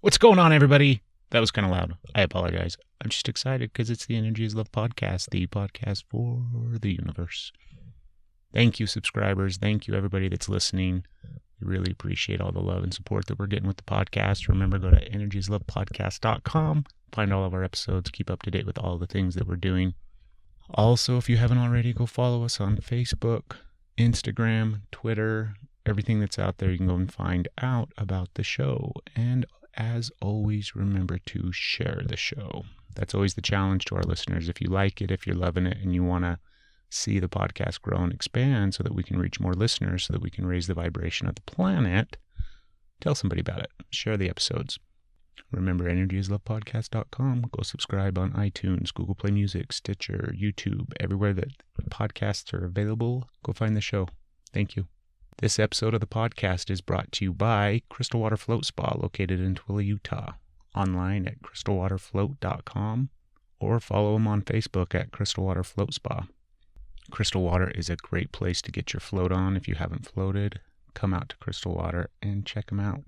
What's going on, everybody? That was kind of loud. I apologize. I'm just excited because it's the Energy is Love podcast, the podcast for the universe. Thank you, subscribers. Thank you, everybody that's listening. We really appreciate all the love and support that we're getting with the podcast. Remember, go to energieslovepodcast.com. Find all of our episodes. Keep up to date with all the things that we're doing. Also, if you haven't already, go follow us on Facebook, Instagram, Twitter, everything that's out there. You can go and find out about the show. And as always, remember to share the show. That's always the challenge to our listeners. If you like it, if you're loving it, and you want to see the podcast grow and expand so that we can reach more listeners, so that we can raise the vibration of the planet, tell somebody about it. Share the episodes. Remember, energieslovepodcast.com. Go subscribe on iTunes, Google Play Music, Stitcher, YouTube, everywhere that podcasts are available. Go find the show. Thank you. This episode of the podcast is brought to you by Crystal Water Float Spa, located in Twilla, Utah. Online at crystalwaterfloat.com or follow them on Facebook at Crystal Water Float Spa. Crystal Water is a great place to get your float on. If you haven't floated, come out to Crystal Water and check them out.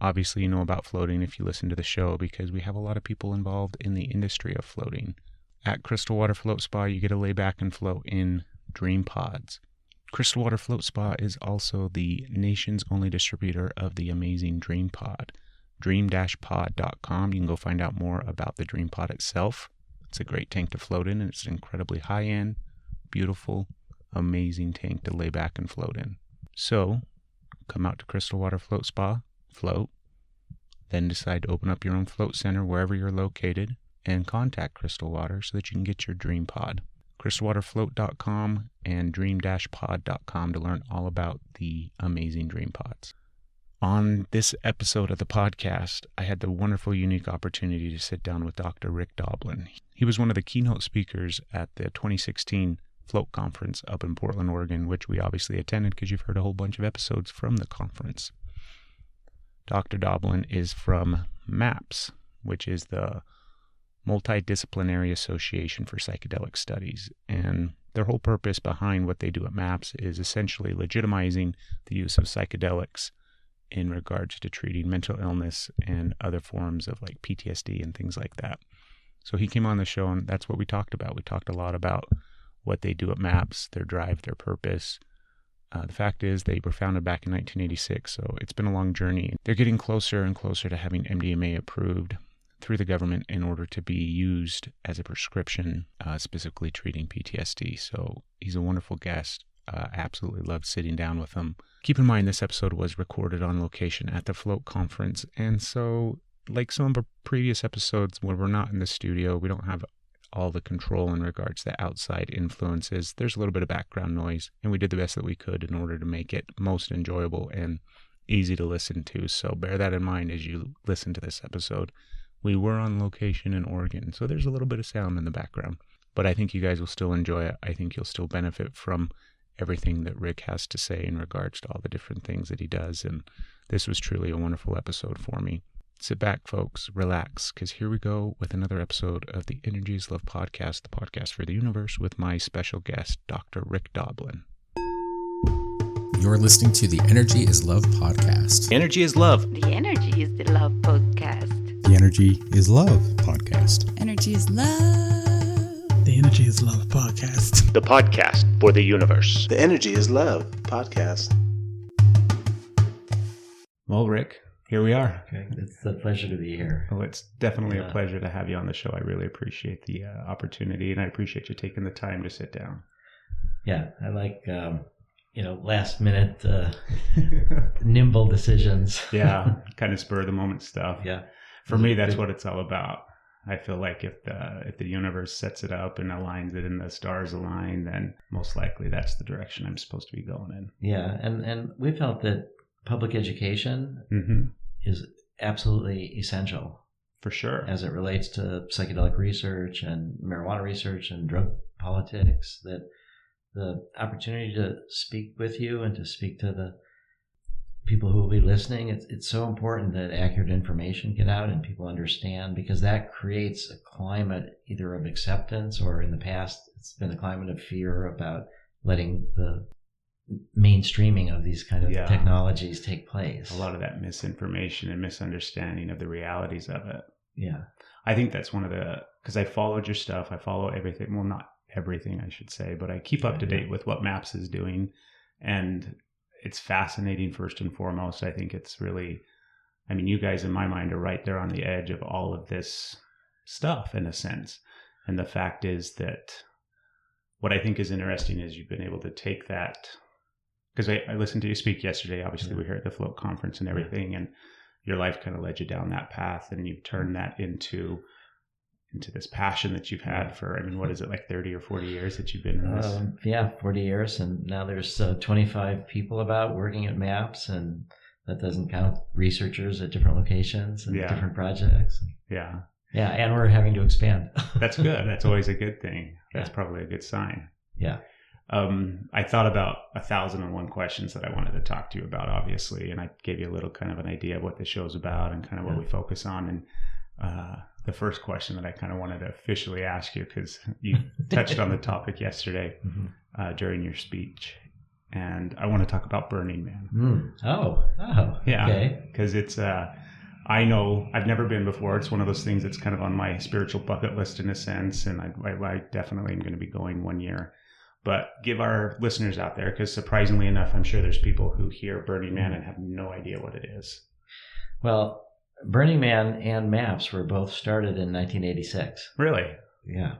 Obviously, you know about floating if you listen to the show because we have a lot of people involved in the industry of floating. At Crystal Water Float Spa, you get to lay back and float in dream pods. Crystal Water Float Spa is also the nation's only distributor of the amazing Dream Pod. Dream-pod.com. You can go find out more about the Dream Pod itself. It's a great tank to float in, and it's an incredibly high-end, beautiful, amazing tank to lay back and float in. So, come out to Crystal Water Float Spa, float, then decide to open up your own float center wherever you're located, and contact Crystal Water so that you can get your Dream Pod. crystalwaterfloat.com and dream-pod.com to learn all about the amazing Dream Pods. On this episode of the podcast, I had the wonderful, unique opportunity to sit down with Dr. Rick Doblin. He was one of the keynote speakers at the 2016 Float Conference up in Portland, Oregon, which we obviously attended because you've heard a whole bunch of episodes from the conference. Dr. Doblin is from MAPS, which is the Multidisciplinary Association for Psychedelic Studies, and their whole purpose behind what they do at MAPS is essentially legitimizing the use of psychedelics in regards to treating mental illness and other forms of like PTSD and things like that. So he came on the show, and that's what we talked about. We talked a lot about what they do at MAPS, their drive, their purpose. The fact is they were founded back in 1986, so it's been a long journey. They're getting closer and closer to having MDMA approved through the government in order to be used as a prescription, specifically treating PTSD. So he's a wonderful guest. Absolutely loved sitting down with him. Keep in mind, this episode was recorded on location at the Float Conference. And so, like some of our previous episodes where we're not in the studio, we don't have all the control in regards to outside influences. There's a little bit of background noise, and we did the best that we could in order to make it most enjoyable and easy to listen to. So bear that in mind as you listen to this episode. We were on location in Oregon, so there's a little bit of sound in the background. But I think you guys will still enjoy it. I think you'll still benefit from everything that Rick has to say in regards to all the different things that he does. And this was truly a wonderful episode for me. Sit back, folks, relax, because here we go with another episode of the Energy is Love podcast, the podcast for the universe, with my special guest, Dr. Rick Doblin. You're listening to the Energy is Love podcast. Energy is love. The Energy is the Love podcast. The Energy is Love podcast. Energy is love. The Energy is Love podcast. The podcast for the universe. The Energy is Love podcast. Well, Rick, here we are. Okay, it's a pleasure to be here. Well, it's definitely a pleasure to have you on the show. I really appreciate the opportunity, and I appreciate you taking the time to sit down. Yeah, I like, last minute nimble decisions. Yeah, kind of spur of the moment stuff. Yeah. For me, that's what it's all about. I feel like if the universe sets it up and aligns it and the stars align, then most likely that's the direction I'm supposed to be going in. Yeah, and we felt that public education is absolutely essential. For sure. As it relates to psychedelic research and marijuana research and drug politics, that the opportunity to speak with you and to speak to the people who will be listening, it's so important that accurate information get out and people understand, because that creates a climate either of acceptance, or in the past it's been a climate of fear about letting the mainstreaming of these kind of technologies take place. A lot of that misinformation and misunderstanding of the realities of it. Yeah. I think that's one of because I followed your stuff. I follow everything. Well, not everything, I should say, but I keep up to date with what MAPS is doing. And it's fascinating, first and foremost. I think it's really, I mean, you guys in my mind are right there on the edge of all of this stuff in a sense. And the fact is that what I think is interesting is you've been able to take that, because I listened to you speak yesterday. Obviously, we were at the Float conference and everything, and your life kind of led you down that path, and you've turned that into this passion that you've had for, I mean, what is it, like 30 or 40 years that you've been in this? 40 years. And now there's 25 people about working at MAPS, and that doesn't count researchers at different locations and different projects. Yeah. Yeah. And we're having to expand. That's good. That's always a good thing. That's probably a good sign. Yeah. I thought about 1,001 questions that I wanted to talk to you about, obviously, and I gave you a little kind of an idea of what the show's about and kind of what we focus on. And the first question that I kind of wanted to officially ask you, because you touched on the topic yesterday during your speech, and I want to talk about Burning Man. Oh, yeah, okay. Because it's I know I've never been before. It's one of those things that's kind of on my spiritual bucket list in a sense, and I definitely am going to be going one year. But give our listeners out there, because surprisingly enough, I'm sure there's people who hear Burning Man and have no idea what it is. Well, Burning Man and MAPS were both started in 1986. Really? Yeah.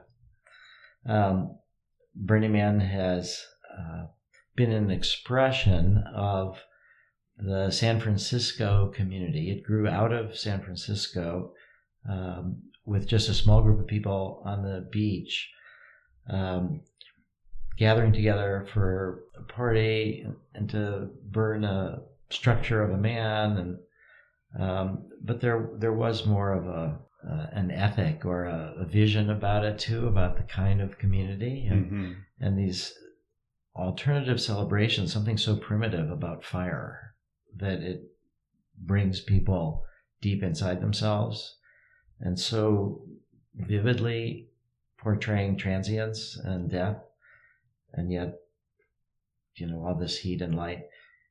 Burning Man has been an expression of the San Francisco community. It grew out of San Francisco with just a small group of people on the beach gathering together for a party and to burn a structure of a man. And but there was more of an ethic or a vision about it too, about the kind of community and these alternative celebrations, something so primitive about fire that it brings people deep inside themselves and so vividly portraying transience and death, and yet, all this heat and light.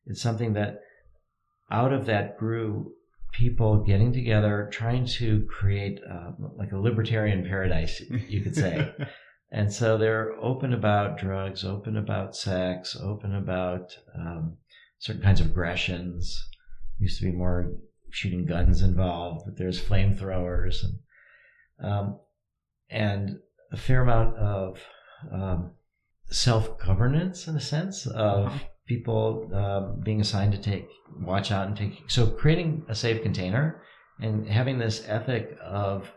It's something that out of that grew people getting together, trying to create like a libertarian paradise, you could say. And so they're open about drugs, open about sex, open about certain kinds of aggressions. Used to be more shooting guns involved, but there's flamethrowers and a fair amount of self-governance in a sense of people being assigned to watch out and take. So creating a safe container and having this ethic of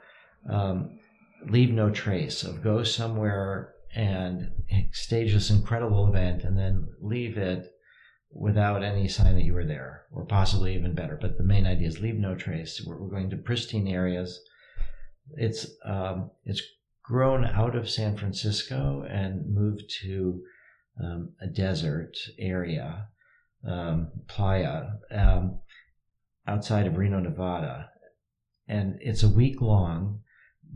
leave no trace, of go somewhere and stage this incredible event and then leave it without any sign that you were there, or possibly even better. But the main idea is leave no trace. We're going to pristine areas. It's grown out of San Francisco and moved to a desert area, Playa, outside of Reno, Nevada. And it's a week long,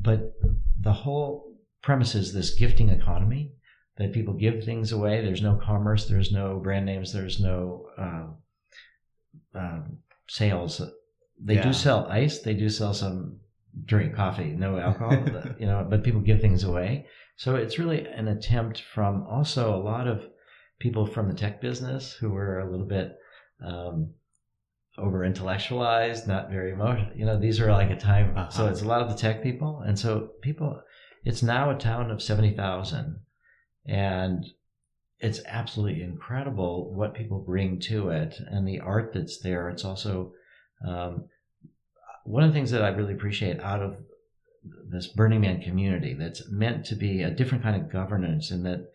but the whole premise is this gifting economy, that people give things away. There's no commerce, there's no brand names, there's no sales. They do sell ice, they do sell some drink coffee, no alcohol, but people give things away. So it's really an attempt from also a lot of people from the tech business who were a little bit over intellectualized, not very emotional. These are like a time. So it's a lot of the tech people. And so it's now a town of 70,000. And it's absolutely incredible what people bring to it and the art that's there. It's also one of the things that I really appreciate out of this Burning Man community that's meant to be a different kind of governance, in that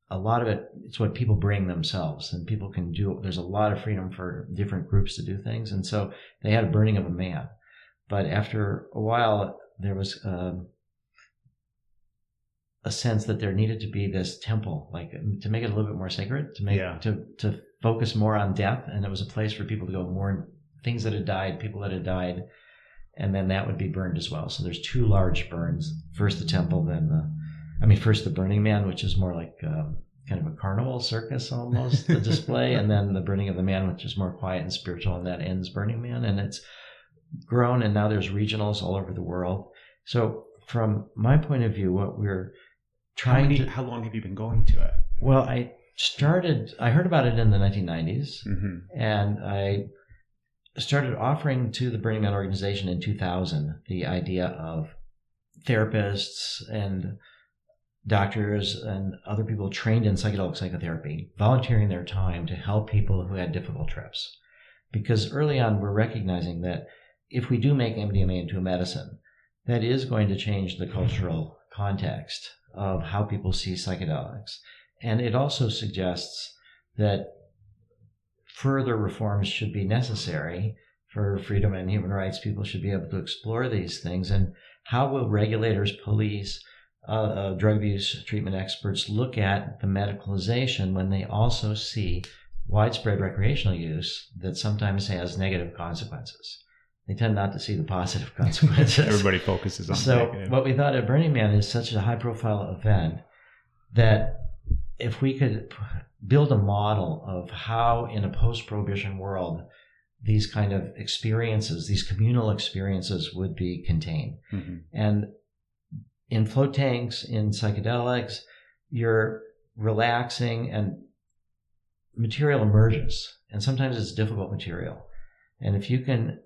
a lot of it's what people bring themselves, and people can do. There's a lot of freedom for different groups to do things. And so they had a burning of a man. But after a while, there was a sense that there needed to be this temple, like to make it a little bit more sacred, to focus more on death. And it was a place for people to go more things that had died, people that had died, and then that would be burned as well. So there's two large burns. First the temple, then first the Burning Man, which is more like kind kind of a carnival circus almost, the display, and then the Burning of the Man, which is more quiet and spiritual, and that ends Burning Man. And it's grown, and now there's regionals all over the world. So from my point of view, what we're trying to... How long have you been going to it? Well, I heard about it in the 1990s, and I started offering to the Burning Man organization in 2000 the idea of therapists and doctors and other people trained in psychedelic psychotherapy volunteering their time to help people who had difficult trips. Because early on, we're recognizing that if we do make MDMA into a medicine, that is going to change the cultural context of how people see psychedelics. And it also suggests that further reforms should be necessary for freedom and human rights. People should be able to explore these things. And how will regulators, police, drug abuse treatment experts look at the medicalization when they also see widespread recreational use that sometimes has negative consequences? They tend not to see the positive consequences. Everybody focuses on So negative. what we thought at Burning Man is such a high-profile event that if we could build a model of how in a post-prohibition world these kind of experiences, these communal experiences would be contained. And in float tanks, in psychedelics, you're relaxing and material emerges. And sometimes it's difficult material. And if you can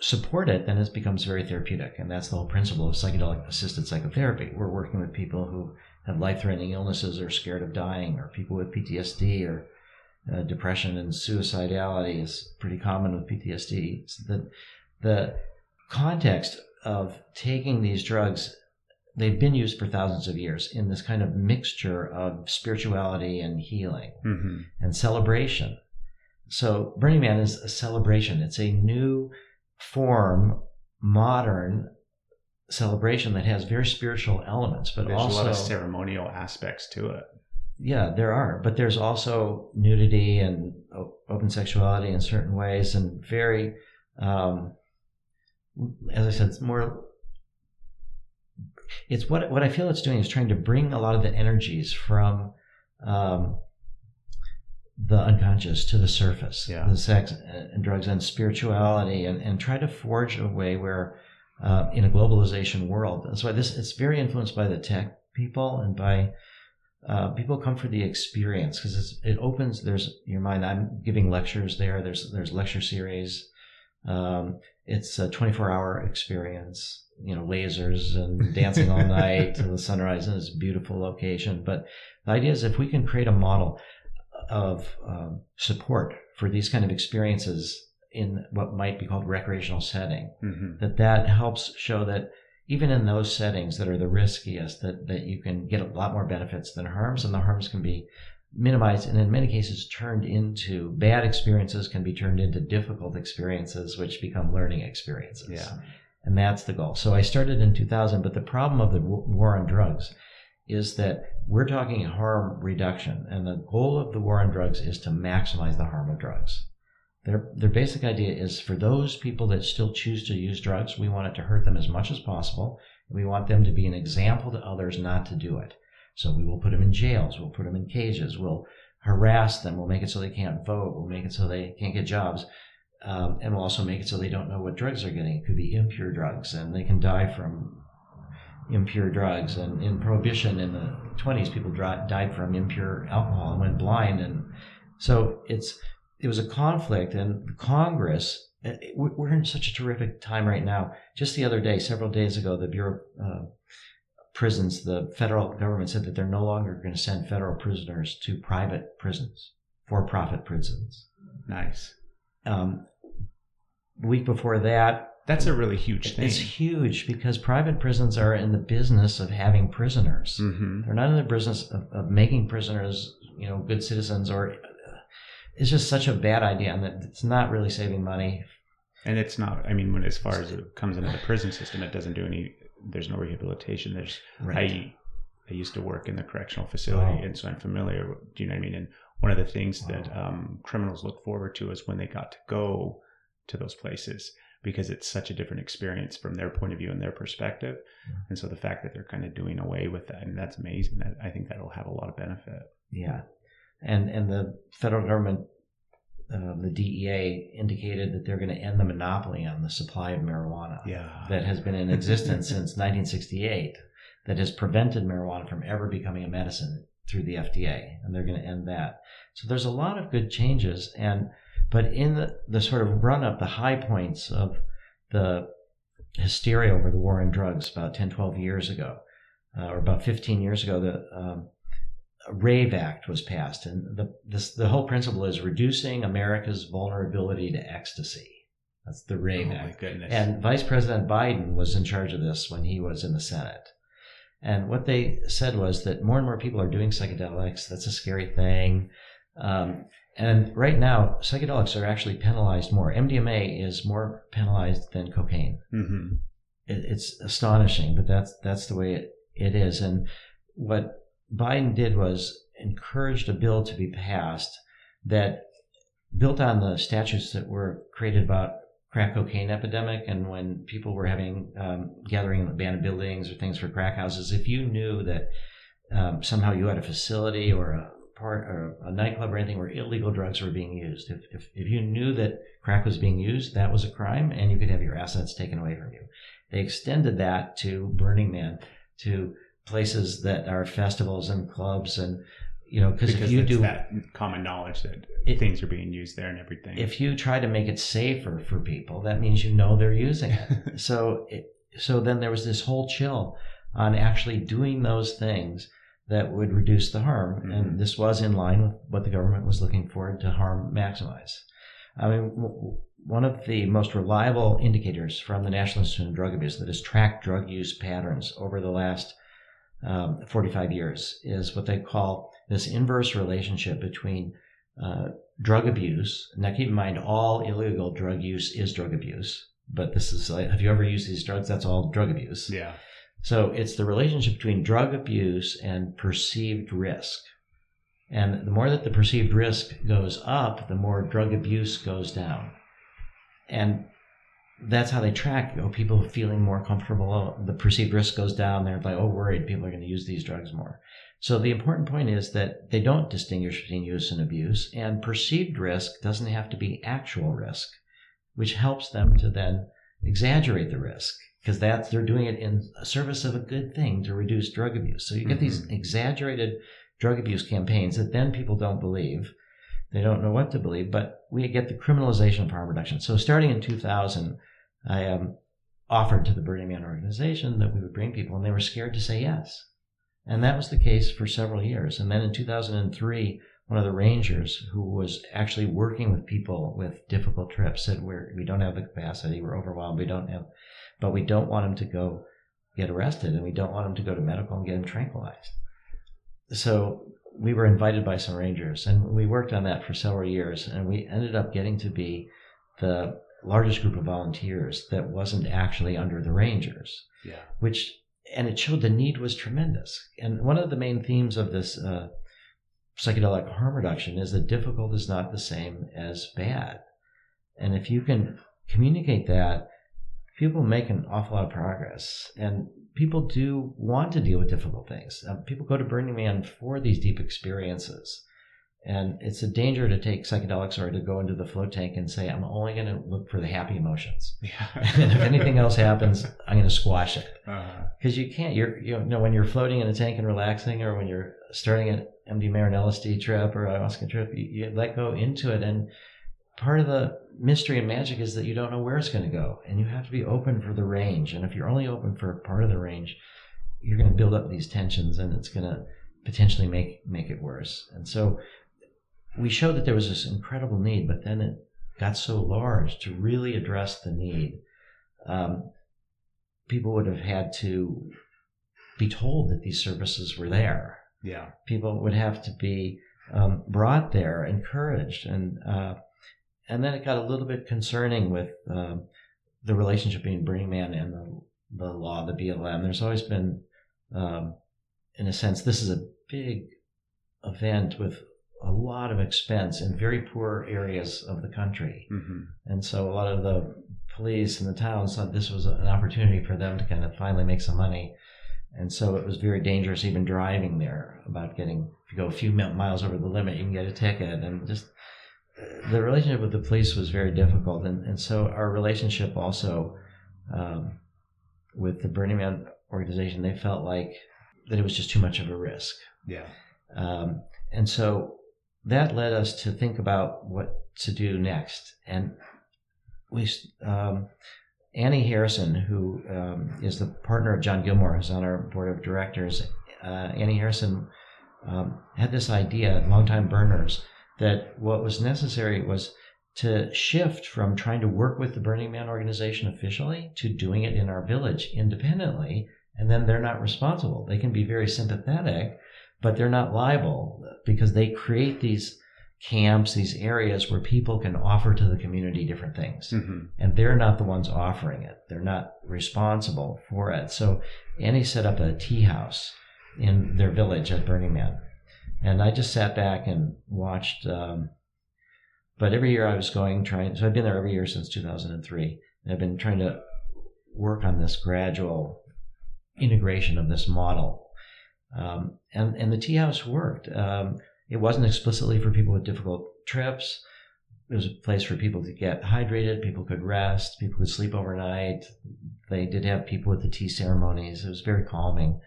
support it, then it becomes very therapeutic. And that's the whole principle of psychedelic-assisted psychotherapy. We're working with people who have life-threatening illnesses or are scared of dying, or people with PTSD, or depression and suicidality is pretty common with PTSD. The context of taking these drugs, they've been used for thousands of years in this kind of mixture of spirituality and healing and celebration. So Burning Man is a celebration. It's a new form, modern celebration that has very spiritual elements, but there's also a lot of ceremonial aspects to it. Yeah, there are, but there's also nudity and open sexuality in certain ways, and very, as I said, it's what I feel it's doing is trying to bring a lot of the energies from the unconscious to the surface, the sex and drugs and spirituality, and try to forge a way where in a globalization world, that's why it's very influenced by the tech people and by people come for the experience, because it opens your mind. I'm giving lectures there. There's lecture series. It's a 24-hour experience, lasers and dancing all night till the sunrise in this beautiful location. But the idea is if we can create a model of support for these kind of experiences in what might be called recreational setting, that helps show that even in those settings that are the riskiest, that you can get a lot more benefits than harms, and the harms can be minimized, and in many cases turned into bad experiences can be turned into difficult experiences, which become learning experiences. Yeah. And that's the goal. So I started in 2000, but the problem of the war on drugs is that we're talking harm reduction, and the goal of the war on drugs is to maximize the harm of drugs. Their basic idea is for those people that still choose to use drugs, we want it to hurt them as much as possible. We want them to be an example to others not to do it. So we will put them in jails. We'll put them in cages. We'll harass them. We'll make it so they can't vote. We'll make it so they can't get jobs. And we'll also make it so they don't know what drugs they're getting. It could be impure drugs, and they can die from impure drugs. And in Prohibition in the 20s, people died from impure alcohol and went blind. And so it was a conflict, and the Congress, we're in such a terrific time right now. Just the other day, several days ago, the Bureau of Prisons, the federal government said that they're no longer going to send federal prisoners to private prisons, for-profit prisons. Nice. The week before that... That's a really huge thing. It's huge because private prisons are in the business of having prisoners. They're not in the business of making prisoners, good citizens, or... It's just such a bad idea, and that it's not really saving money. And it's not, as far as it comes into the prison system, it doesn't do there's no rehabilitation. Right. I used to work in the correctional facility, and so I'm familiar, do you know what I mean? And one of the things that criminals look forward to is when they got to go to those places. because it's such a different experience from their point of view and their perspective. And so the fact that they're kind of doing away with that, and that's amazing. I think that'll have a lot of benefit. Yeah. And the federal government, the DEA, indicated that they're going to end the monopoly on the supply of marijuana that has been in existence since 1968, that has prevented marijuana from ever becoming a medicine through the FDA, and they're going to end that. So there's a lot of good changes, but in the sort of run-up, the high points of the hysteria over the war on drugs about 10, 12 years ago, or about 15 years ago, the RAVE Act was passed, and the whole principle is reducing America's vulnerability to ecstasy. That's the RAVE Act. My goodness. And Vice President Biden was in charge of this when he was in the Senate. And what they said was that more and more people are doing psychedelics. That's a scary thing. And right now, psychedelics are actually penalized more. MDMA is more penalized than cocaine. Mm-hmm. It's astonishing, but that's the way it is. And what Biden did was encouraged a bill to be passed that built on the statutes that were created about crack cocaine epidemic, and when people were having gathering in abandoned buildings or things for crack houses, if you knew that somehow you had a facility or a nightclub or anything where illegal drugs were being used, if you knew that crack was being used, that was a crime, and you could have your assets taken away from you. They extended that to Burning Man, to places that are festivals and clubs, and because if you do that common knowledge that things are being used there and everything. If you try to make it safer for people, that means they're using it. So then there was this whole chill on actually doing those things that would reduce the harm, mm-hmm. and this was in line with what the government was looking for to harm maximize. I mean, one of the most reliable indicators from the National Institute on Drug Abuse that has tracked drug use patterns over the last 45 years is what they call this inverse relationship between drug abuse. Now, keep in mind, all illegal drug use is drug abuse, but this is like, have you ever used these drugs? That's all drug abuse. Yeah. So it's the relationship between drug abuse and perceived risk. And the more that the perceived risk goes up, the more drug abuse goes down. And that's how they track, people feeling more comfortable. The perceived risk goes down. They're like, worried people are going to use these drugs more. So the important point is that they don't distinguish between use and abuse, and perceived risk doesn't have to be actual risk, which helps them to then exaggerate the risk, because they're doing it in service of a good thing to reduce drug abuse. So you get mm-hmm. these exaggerated drug abuse campaigns that then people don't believe. They don't know what to believe, but we get the criminalization of harm reduction. So starting in 2000, I offered to the Burning Man organization that we would bring people, and they were scared to say yes. And that was the case for several years. And then in 2003, one of the rangers who was actually working with people with difficult trips said, we don't have the capacity, we're overwhelmed, but we don't want them to go get arrested, and we don't want them to go to medical and get them tranquilized. So we were invited by some rangers, and we worked on that for several years, and we ended up getting to be the largest group of volunteers that wasn't actually under the rangers. Yeah. And it showed the need was tremendous. And one of the main themes of this psychedelic harm reduction is that difficult is not the same as bad. And if you can communicate that, people make an awful lot of progress. And people do want to deal with difficult things. People go to Burning Man for these deep experiences. And it's a danger to take psychedelics or to go into the float tank and say, I'm only going to look for the happy emotions. Yeah. And if anything else happens, I'm going to squash it. Because you can't. When you're floating in a tank and relaxing, or when you're starting an MDMA or an LSD trip or an ayahuasca trip, you let go into it. And part of the mystery and magic is that you don't know where it's going to go. And you have to be open for the range. And if you're only open for part of the range, you're going to build up these tensions, and it's going to potentially make it worse. And so we showed that there was this incredible need, but then it got so large to really address the need. People would have had to be told that these services were there. Yeah. People would have to be brought there, encouraged, and then it got a little bit concerning with the relationship between Burning Man and the law, the BLM. There's always been, in a sense, this is a big event with a lot of expense in very poor areas of the country. Mm-hmm. And so a lot of the police and the town thought this was an opportunity for them to kind of finally make some money. And so it was very dangerous even driving there, about getting, if you go a few miles over the limit, you can get a ticket. And just the relationship with the police was very difficult. And so our relationship also with the Burning Man organization, they felt like that it was just too much of a risk. Yeah. And so that led us to think about what to do next. And we, Annie Harrison, who is the partner of John Gilmore, who's on our board of directors, Annie Harrison had this idea, longtime burners, that what was necessary was to shift from trying to work with the Burning Man organization officially to doing it in our village independently, and then they're not responsible. They can be very sympathetic, but they're not liable because they create these camps, these areas where people can offer to the community different things. Mm-hmm. And they're not the ones offering it. They're not responsible for it. So Annie set up a tea house in their village at Burning Man. And I just sat back and watched. But every year I was so I've been there every year since 2003. And I've been trying to work on this gradual integration of this model. And the tea house worked. It wasn't explicitly for people with difficult trips. It was a place for people to get hydrated. People could rest. People could sleep overnight. They did have people at the tea ceremonies. It was very calming,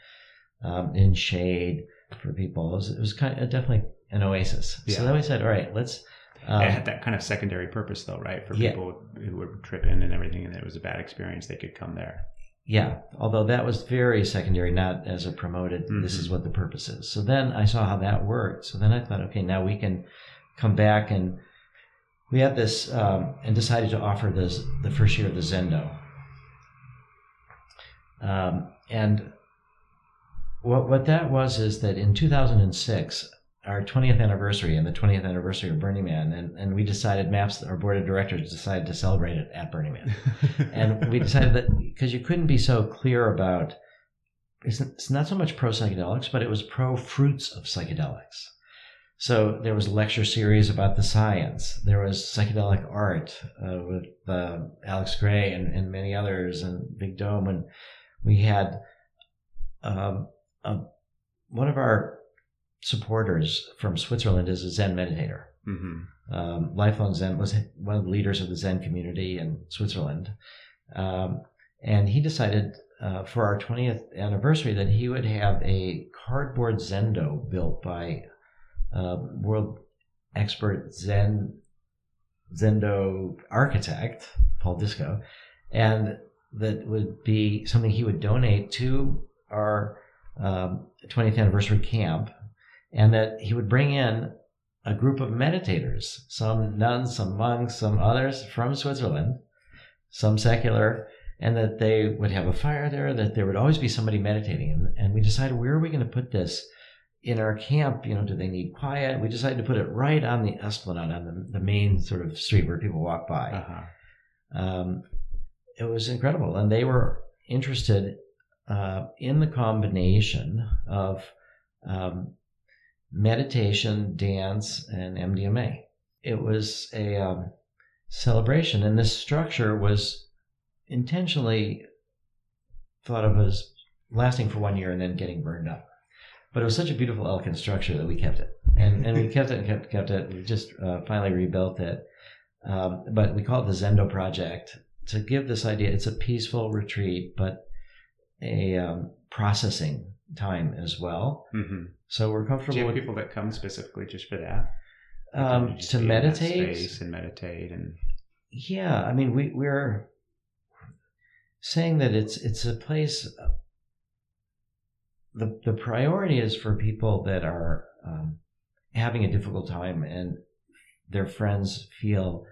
in shade for people. It was kind of definitely an oasis. Yeah. So then we said, all right, let's... it had that kind of secondary purpose, though, right? For people who were tripping and everything, and it was a bad experience, they could come there. Yeah, although that was very secondary, not as a promoted, this is what the purpose is. So then I saw how that worked. So then I thought, okay, now we can come back, and we had this, and decided to offer this the first year of the Zendo. And what that was is that in 2006, our 20th anniversary and the 20th anniversary of Burning Man, and we decided, our board of directors decided to celebrate it at Burning Man. And we decided that because you couldn't be so clear about, it's not so much pro-psychedelics, but it was pro-fruits of psychedelics. So there was a lecture series about the science. There was psychedelic art with Alex Gray and many others, and Big Dome. And we had one of our supporters from Switzerland is a Zen meditator. Mm-hmm. Lifelong Zen, was one of the leaders of the Zen community in Switzerland. And he decided for our 20th anniversary that he would have a cardboard Zendo built by world expert Zendo architect, Paul Disco, and that would be something he would donate to our 20th anniversary camp. And that he would bring in a group of meditators, some nuns, some monks, some others from Switzerland, some secular, and that they would have a fire there, that there would always be somebody meditating. And we decided, where are we going to put this in our camp? Do they need quiet? We decided to put it right on the Esplanade, on the main sort of street where people walk by. Uh-huh. It was incredible. And they were interested in the combination of meditation, dance, and MDMA. It was a celebration, and this structure was intentionally thought of as lasting for 1 year and then getting burned up. But it was such a beautiful, elegant structure that we kept it. And we kept it and kept it. We just finally rebuilt it. But we call it the Zendo Project to give this idea. It's a peaceful retreat, but a processing time as well. Mm-hmm. So we're comfortable. Do you have people that come specifically just for that? To meditate? In that space and meditate and... Yeah, I mean, we're saying that it's a place... The priority is for people that are having a difficult time and their friends feel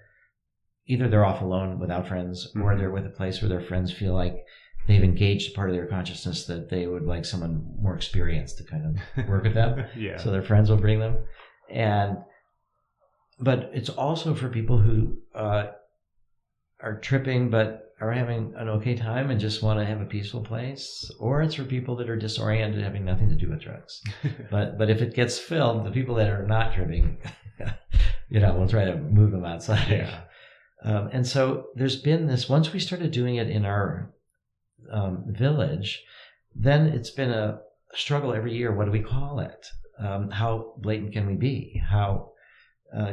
either they're off alone without friends, mm-hmm. or they're with a place where their friends feel like they've engaged part of their consciousness that they would like someone more experienced to kind of work with them. Yeah. So their friends will bring them. But it's also for people who are tripping but are having an okay time and just want to have a peaceful place, or it's for people that are disoriented, having nothing to do with drugs. But if it gets filled, the people that are not tripping, we'll try to move them outside. And so there's been this, once we started doing it in our village, then it's been a struggle every year. What do we call it? How blatant can we be? How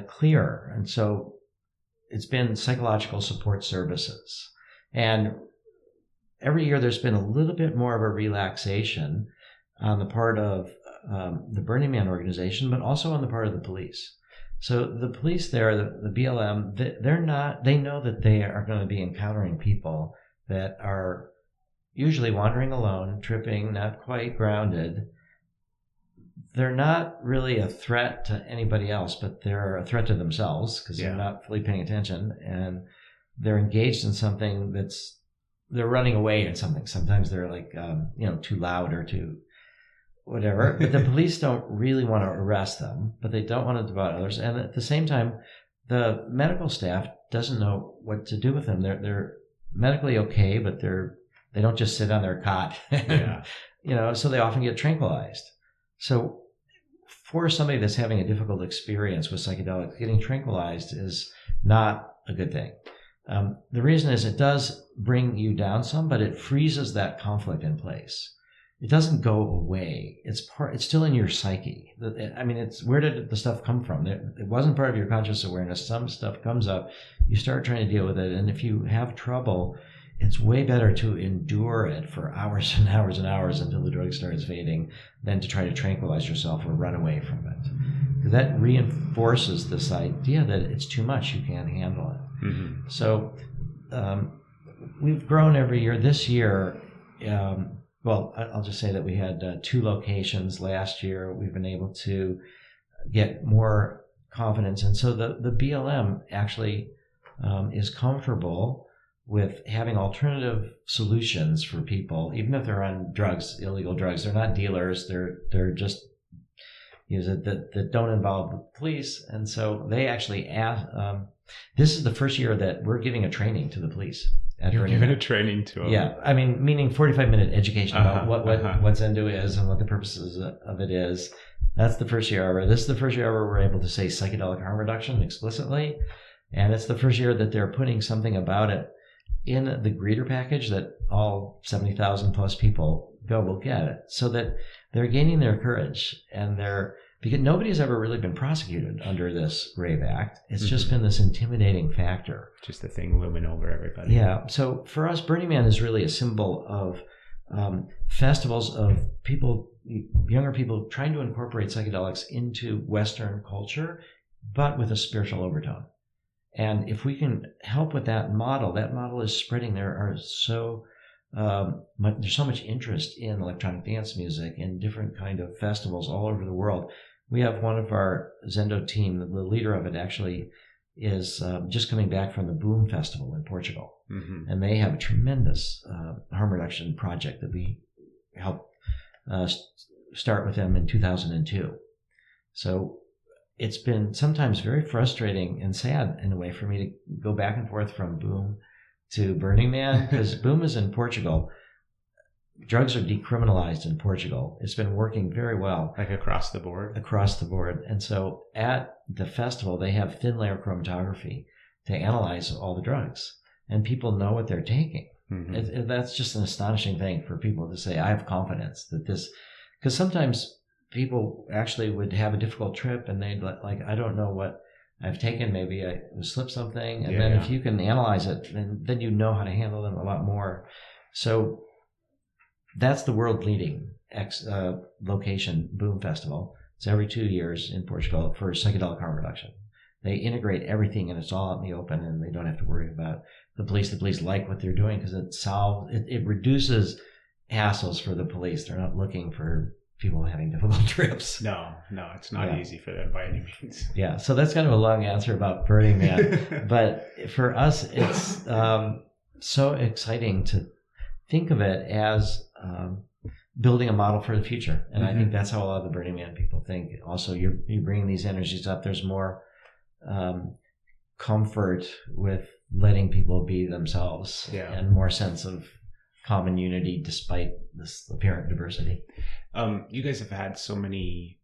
clear? And so it's been psychological support services. And every year there's been a little bit more of a relaxation on the part of the Burning Man organization, but also on the part of the police. So the police there, the BLM, they know that they are going to be encountering people that are usually wandering alone, tripping, not quite grounded. They're not really a threat to anybody else, but they're a threat to themselves because they're not fully paying attention, and they're engaged in something they're running away in something. Sometimes they're like, too loud or too whatever. But the police don't really want to arrest them, but they don't want to devour others. And at the same time, the medical staff doesn't know what to do with them. They're medically okay, but they don't just sit on their cot. So they often get tranquilized. So for somebody that's having a difficult experience with psychedelics, getting tranquilized is not a good thing. The reason is it does bring you down some, but it freezes that conflict in place. It doesn't go away. It's still in your psyche. Where did the stuff come from? It wasn't part of your conscious awareness. Some stuff comes up. You start trying to deal with it. And if you have trouble, it's way better to endure it for hours and hours and hours until the drug starts fading than to try to tranquilize yourself or run away from it. Because that reinforces this idea that it's too much, you can't handle it. Mm-hmm. So we've grown every year. This year, I'll just say that we had 2 locations last year. We've been able to get more confidence. And so the BLM actually is comfortable with having alternative solutions for people, even if they're on drugs, illegal drugs. They're not dealers. They're just that don't involve the police. And so they actually ask. This is the first year that we're giving a training to the police. You're giving a training to them. Yeah, meaning 45-minute education about what Zendo is and what the purposes of it is. That's the first year ever. This is the first year ever we're able to say psychedelic harm reduction explicitly, and it's the first year that they're putting something about it in the greeter package that all 70,000 plus people will get it, so that they're gaining their courage because nobody's ever really been prosecuted under this RAVE Act. It's just been this intimidating factor. Just the thing looming over everybody. Yeah. So for us, Burning Man is really a symbol of festivals of people, younger people, trying to incorporate psychedelics into Western culture, but with a spiritual overtone. And if we can help with that model is spreading. There's so much interest in electronic dance music and different kind of festivals all over the world. We have one of our Zendo team, the leader of it actually is just coming back from the Boom Festival in Portugal. Mm-hmm. And they have a tremendous harm reduction project that we helped start with them in 2002. So it's been sometimes very frustrating and sad in a way for me to go back and forth from Boom to Burning Man, because Boom is in Portugal. Drugs are decriminalized in Portugal. It's been working very well. Like across the board? Across the board. And so at the festival, they have thin layer chromatography to analyze all the drugs. And people know what they're taking. Mm-hmm. That's just an astonishing thing for people to say, I have confidence that this... Because sometimes people actually would have a difficult trip and they'd like, I don't know what I've taken. Maybe I slipped something. And then if you can analyze it, then you know how to handle them a lot more. So... that's the world-leading location Boom Festival. It's every 2 years in Portugal for psychedelic harm reduction. They integrate everything and it's all out in the open and they don't have to worry about the police. The police like what they're doing because it reduces hassles for the police. They're not looking for people having difficult trips. No, it's not easy for them by any means. Yeah, so that's kind of a long answer about Burning Man. But for us, it's so exciting to think of it as building a model for the future. And I think that's how a lot of the Burning Man people think. Also, you're bringing these energies up. There's more comfort with letting people be themselves and more sense of common unity despite this apparent diversity. You guys have had so many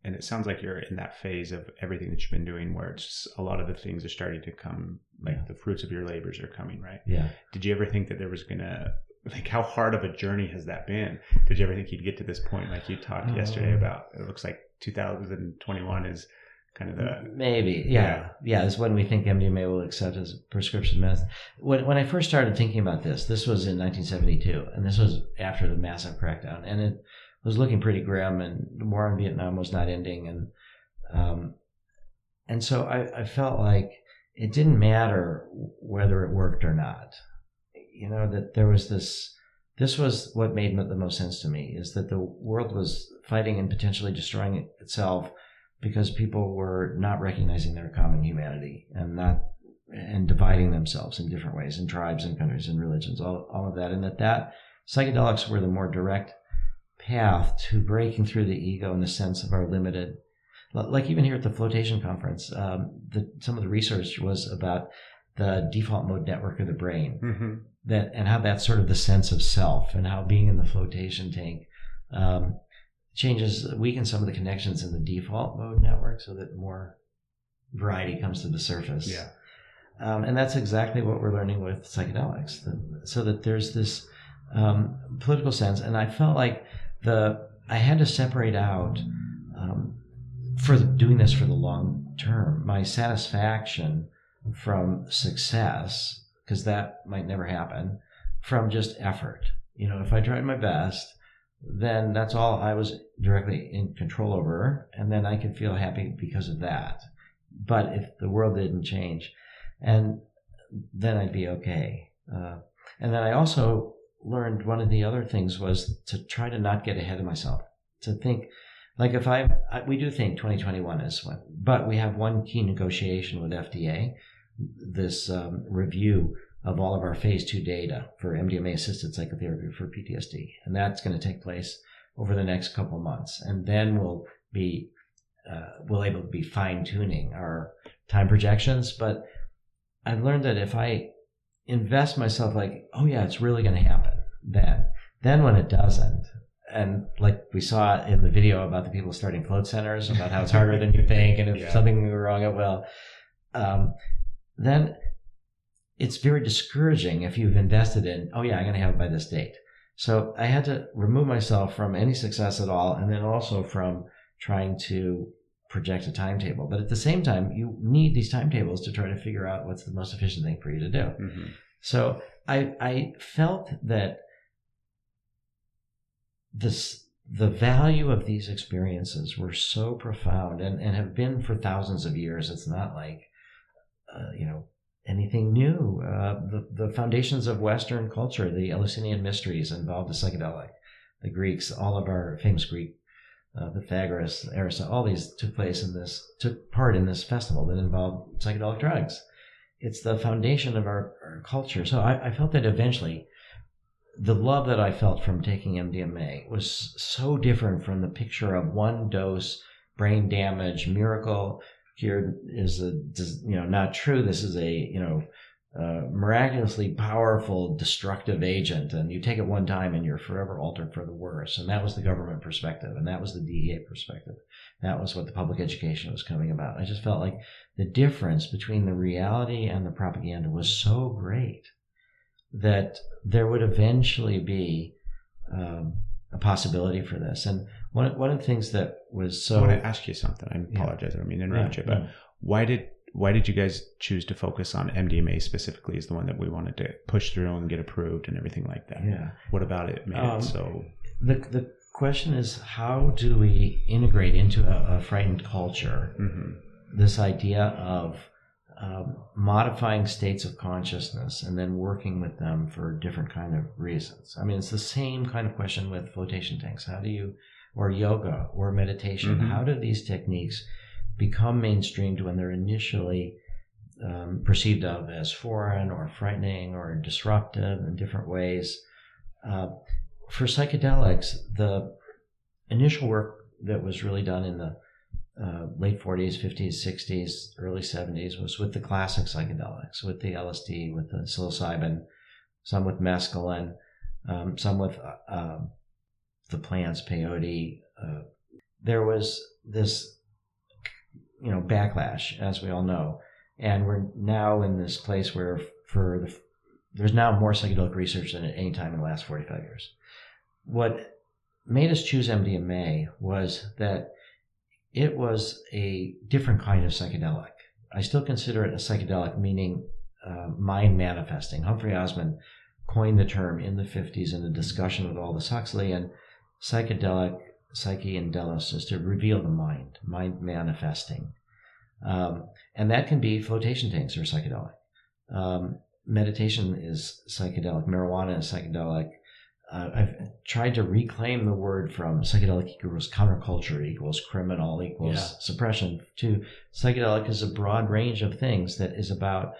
and it sounds like you're in that phase of everything that you've been doing where it's a lot of the things are starting to come, like the fruits of your labors are coming, right? Yeah. Did you ever think that there was gonna, like, how hard of a journey has that been? Did you ever think you'd get to this point? Like you talked yesterday about, it looks like 2021 is kind of the... Maybe, yeah. It's when we think MDMA will accept as a prescription medicine. When I first started thinking about this was in 1972, and this was after the massive crackdown, and it was looking pretty grim, and the war in Vietnam was not ending, and so I felt like it didn't matter whether it worked or not. You know, that there was this was what made the most sense to me, is that the world was fighting and potentially destroying itself because people were not recognizing their common humanity and dividing themselves in different ways, in tribes and countries and religions, all of that, and that psychedelics were the more direct path to breaking through the ego in the sense of our limited, like even here at the flotation conference, some of the research was about the default mode network of the brain, and how that's sort of the sense of self, and how being in the flotation tank weakens some of the connections in the default mode network so that more variety comes to the surface. Yeah. And that's exactly what we're learning with psychedelics, so that there's this political sense. And I felt like I had to separate out, for doing this for the long term, my satisfaction from success, because that might never happen, from just effort. You know, if I tried my best, then that's all I was directly in control over, and then I could feel happy because of that. But if the world didn't change, and then I'd be okay. And then I also learned one of the other things was to try to not get ahead of myself, to think, like if we do think 2021 is when, but we have one key negotiation with FDA, this review of all of our phase 2 data for MDMA-assisted psychotherapy for PTSD. And that's going to take place over the next couple months. And then we'll able to be fine-tuning our time projections. But I've learned that if I invest myself like, oh yeah, it's really going to happen, then when it doesn't, and like we saw in the video about the people starting float centers, about how it's harder than you think, and if something can go wrong, it will, then it's very discouraging if you've invested in, oh yeah, I'm going to have it by this date. So I had to remove myself from any success at all, and then also from trying to project a timetable. But at the same time, you need these timetables to try to figure out what's the most efficient thing for you to do. Mm-hmm. So I felt that the value of these experiences were so profound and have been for thousands of years. It's not like, anything new. The foundations of Western culture, the Eleusinian mysteries involved the psychedelic. The Greeks, all of our famous Greek, Pythagoras, Aristotle, all these took part in this festival that involved psychedelic drugs. It's the foundation of our culture. So I felt that eventually the love that I felt from taking MDMA was so different from the picture of one dose, brain damage, miracle cured is not true. This is a miraculously powerful destructive agent, and you take it one time and you're forever altered for the worse. And that was the government perspective, and that was the DEA perspective. That was what the public education was coming about. I just felt like the difference between the reality and the propaganda was so great that there would eventually be a possibility for this. And one of the things that was so... I want to ask you something. I apologize. I don't mean to interrupt you, but why did you guys choose to focus on MDMA specifically as the one that we wanted to push through and get approved and everything like that? Yeah. What about it made it so... The question is, how do we integrate into a frightened culture this idea of modifying states of consciousness and then working with them for different kind of reasons? I mean, it's the same kind of question with flotation tanks. Or yoga or meditation, how do these techniques become mainstreamed when they're initially perceived of as foreign or frightening or disruptive in different ways? For psychedelics, the initial work that was really done in the late 40s, 50s, 60s, early 70s was with the classic psychedelics, with the LSD, with the psilocybin, some with mescaline, some with the plants, peyote, there was this, backlash, as we all know. And we're now in this place where there's now more psychedelic research than at any time in the last 45 years. What made us choose MDMA was that it was a different kind of psychedelic. I still consider it a psychedelic, meaning mind manifesting. Humphrey Osmond coined the term in the 50s in a discussion with Aldous Huxley, and psychedelic, psyche and delos, is to reveal the mind manifesting. And that can be flotation tanks are psychedelic. Meditation is psychedelic. Marijuana is psychedelic. I've tried to reclaim the word from psychedelic equals counterculture equals criminal equals suppression to psychedelic is a broad range of things that is about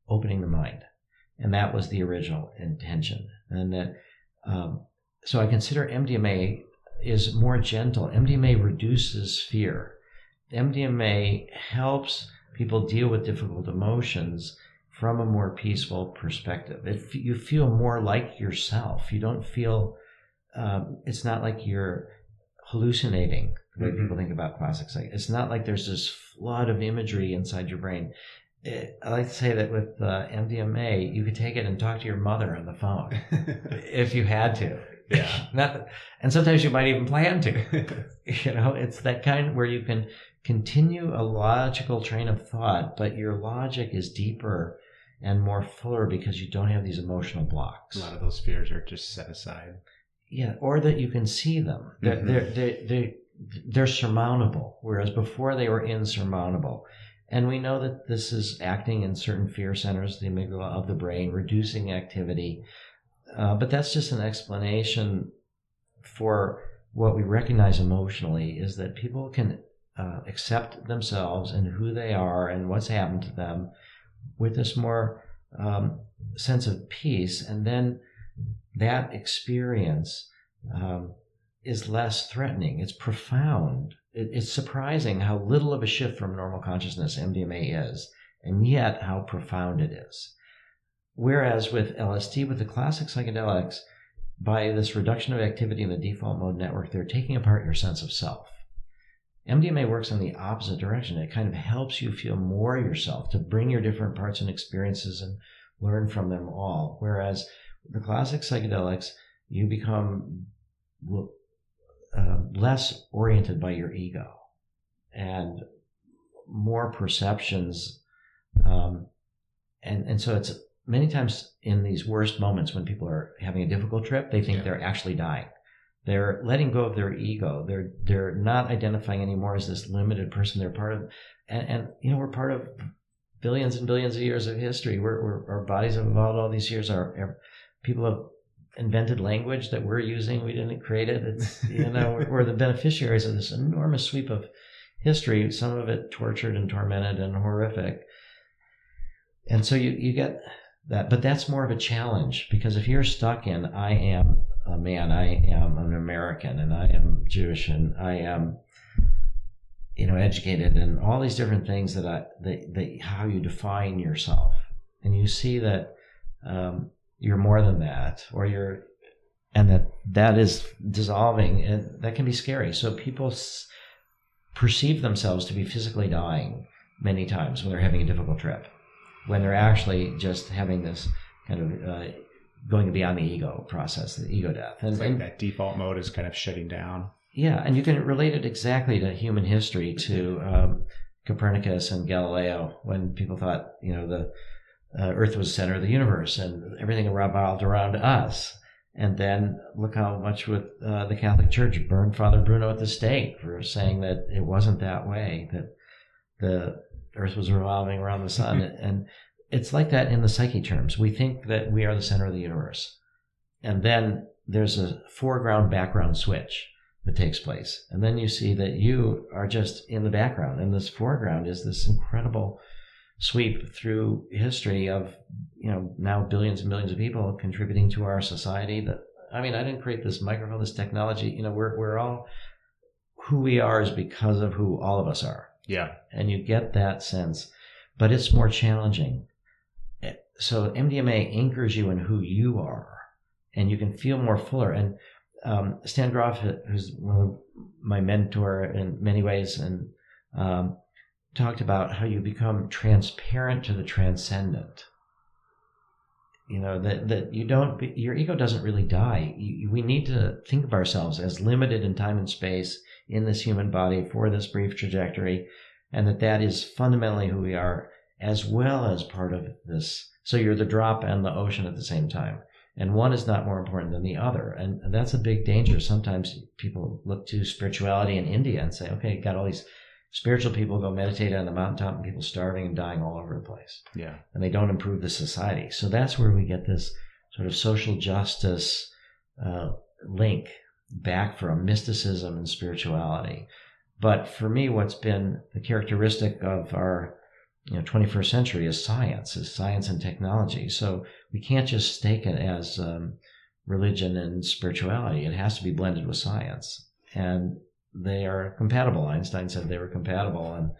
opening the mind. And that was the original intention. And that, so I consider MDMA is more gentle. MDMA reduces fear. MDMA helps people deal with difficult emotions from a more peaceful perspective. You feel more like yourself. You don't feel, it's not like you're hallucinating the way people think about classic psych. It's not like there's this flood of imagery inside your brain. I like to say that with MDMA, you could take it and talk to your mother on the phone if you had to. Yeah. And sometimes you might even plan to. It's that kind where you can continue a logical train of thought, but your logic is deeper and more fuller because you don't have these emotional blocks. A lot of those fears are just set aside. Yeah, or that you can see them. They're surmountable, whereas before they were insurmountable. And we know that this is acting in certain fear centers, the amygdala of the brain, reducing activity. But that's just an explanation for what we recognize emotionally, is that people can accept themselves and who they are and what's happened to them with this more sense of peace. And then that experience is less threatening. It's profound. It's surprising how little of a shift from normal consciousness MDMA is, and yet how profound it is. Whereas with LSD, with the classic psychedelics, by this reduction of activity in the default mode network, they're taking apart your sense of self. MDMA works in the opposite direction. It kind of helps you feel more yourself, to bring your different parts and experiences and learn from them all. Whereas the classic psychedelics, you become less oriented by your ego and more perceptions. And so it's many times in these worst moments when people are having a difficult trip, they think they're actually dying. They're letting go of their ego. They're not identifying anymore as this limited person. They're part of, and we're part of billions and billions of years of history. Our bodies have evolved all these years. Our people have invented language that we're using. We didn't create it. It's, we're the beneficiaries of this enormous sweep of history, some of it tortured and tormented and horrific. And so you get that, but that's more of a challenge, because if you're stuck in, I am a man, I am an American, and I am Jewish, and I am, educated, and all these different things that how you define yourself, and you see that you're more than that, and that is dissolving, and that can be scary. So people perceive themselves to be physically dying many times when they're having a difficult trip, when they're actually just having this kind of going beyond the ego process, the ego death. And that default mode is kind of shutting down. Yeah, and you can relate it exactly to human history, to Copernicus and Galileo, when people thought, the Earth was the center of the universe and everything revolved around us. And then look how much with the Catholic Church burned Father Bruno at the stake for saying that it wasn't that way, that the Earth was revolving around the sun. And it's like that in the psyche terms. We think that we are the center of the universe. And then there's a foreground background switch that takes place. And then you see that you are just in the background. And this foreground is this incredible sweep through history of, now billions and billions of people contributing to our society. I didn't create this microphone, this technology. We're all, who we are is because of who all of us are. Yeah. And you get that sense, but it's more challenging. So MDMA anchors you in who you are, and you can feel more fuller. And Stan Grof, who's one of my mentor in many ways, and talked about how you become transparent to the transcendent. That you don't, your ego doesn't really die. We need to think of ourselves as limited in time and space in this human body for this brief trajectory, and that is fundamentally who we are, as well as part of this. So you're the drop and the ocean at the same time. And one is not more important than the other. And that's a big danger. Sometimes people look to spirituality in India and say, okay, got all these spiritual people go meditate on the mountaintop and people starving and dying all over the place. Yeah. And they don't improve the society. So that's where we get this sort of social justice link back from mysticism and spirituality. But for me, what's been the characteristic of our 21st century is science and technology. So we can't just stake it as religion and spirituality. It has to be blended with science. And they are compatible. Einstein said they were compatible. And,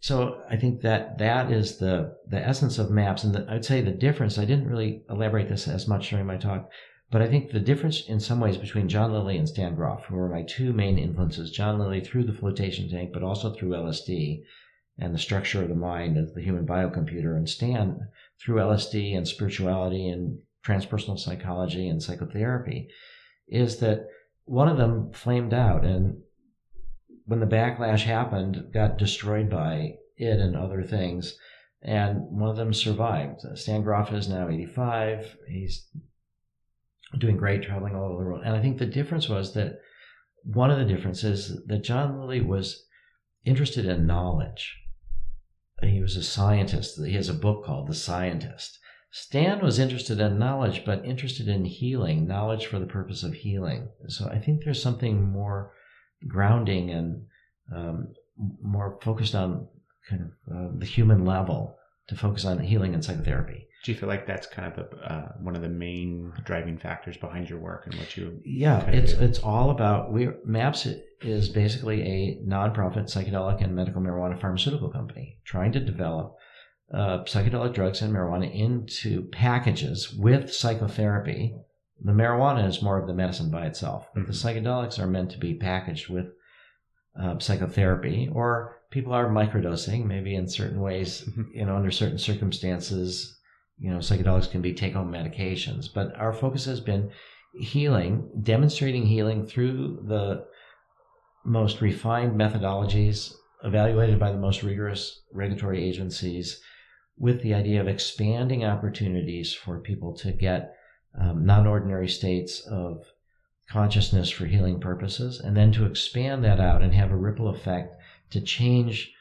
so I think that is the essence of MAPS. And I'd say the difference, I didn't really elaborate this as much during my talk, but I think the difference in some ways between John Lilly and Stan Grof, who were my two main influences, John Lilly through the flotation tank, but also through LSD and the structure of the mind as the human biocomputer, and Stan through LSD and spirituality and transpersonal psychology and psychotherapy, is that one of them flamed out, and when the backlash happened, got destroyed by it and other things, and one of them survived. Stan Grof is now 85. He's doing great, traveling all over the world. And I think the difference was that one of the differences that John Lilly was interested in knowledge. He was a scientist. He has a book called The Scientist. Stan was interested in knowledge, but interested in healing, knowledge for the purpose of healing. So I think there's something more grounding and more focused on kind of the human level to focus on healing and psychotherapy. Do you feel like that's kind of one of the main driving factors behind your work and what you? Yeah, it's all about MAPS is basically a nonprofit psychedelic and medical marijuana pharmaceutical company trying to develop psychedelic drugs and marijuana into packages with psychotherapy. The marijuana is more of the medicine by itself, but the psychedelics are meant to be packaged with psychotherapy, or people are microdosing, maybe in certain ways, under certain circumstances. Psychedelics can be take-home medications, but our focus has been healing, demonstrating healing through the most refined methodologies evaluated by the most rigorous regulatory agencies, with the idea of expanding opportunities for people to get non-ordinary states of consciousness for healing purposes, and then to expand that out and have a ripple effect to change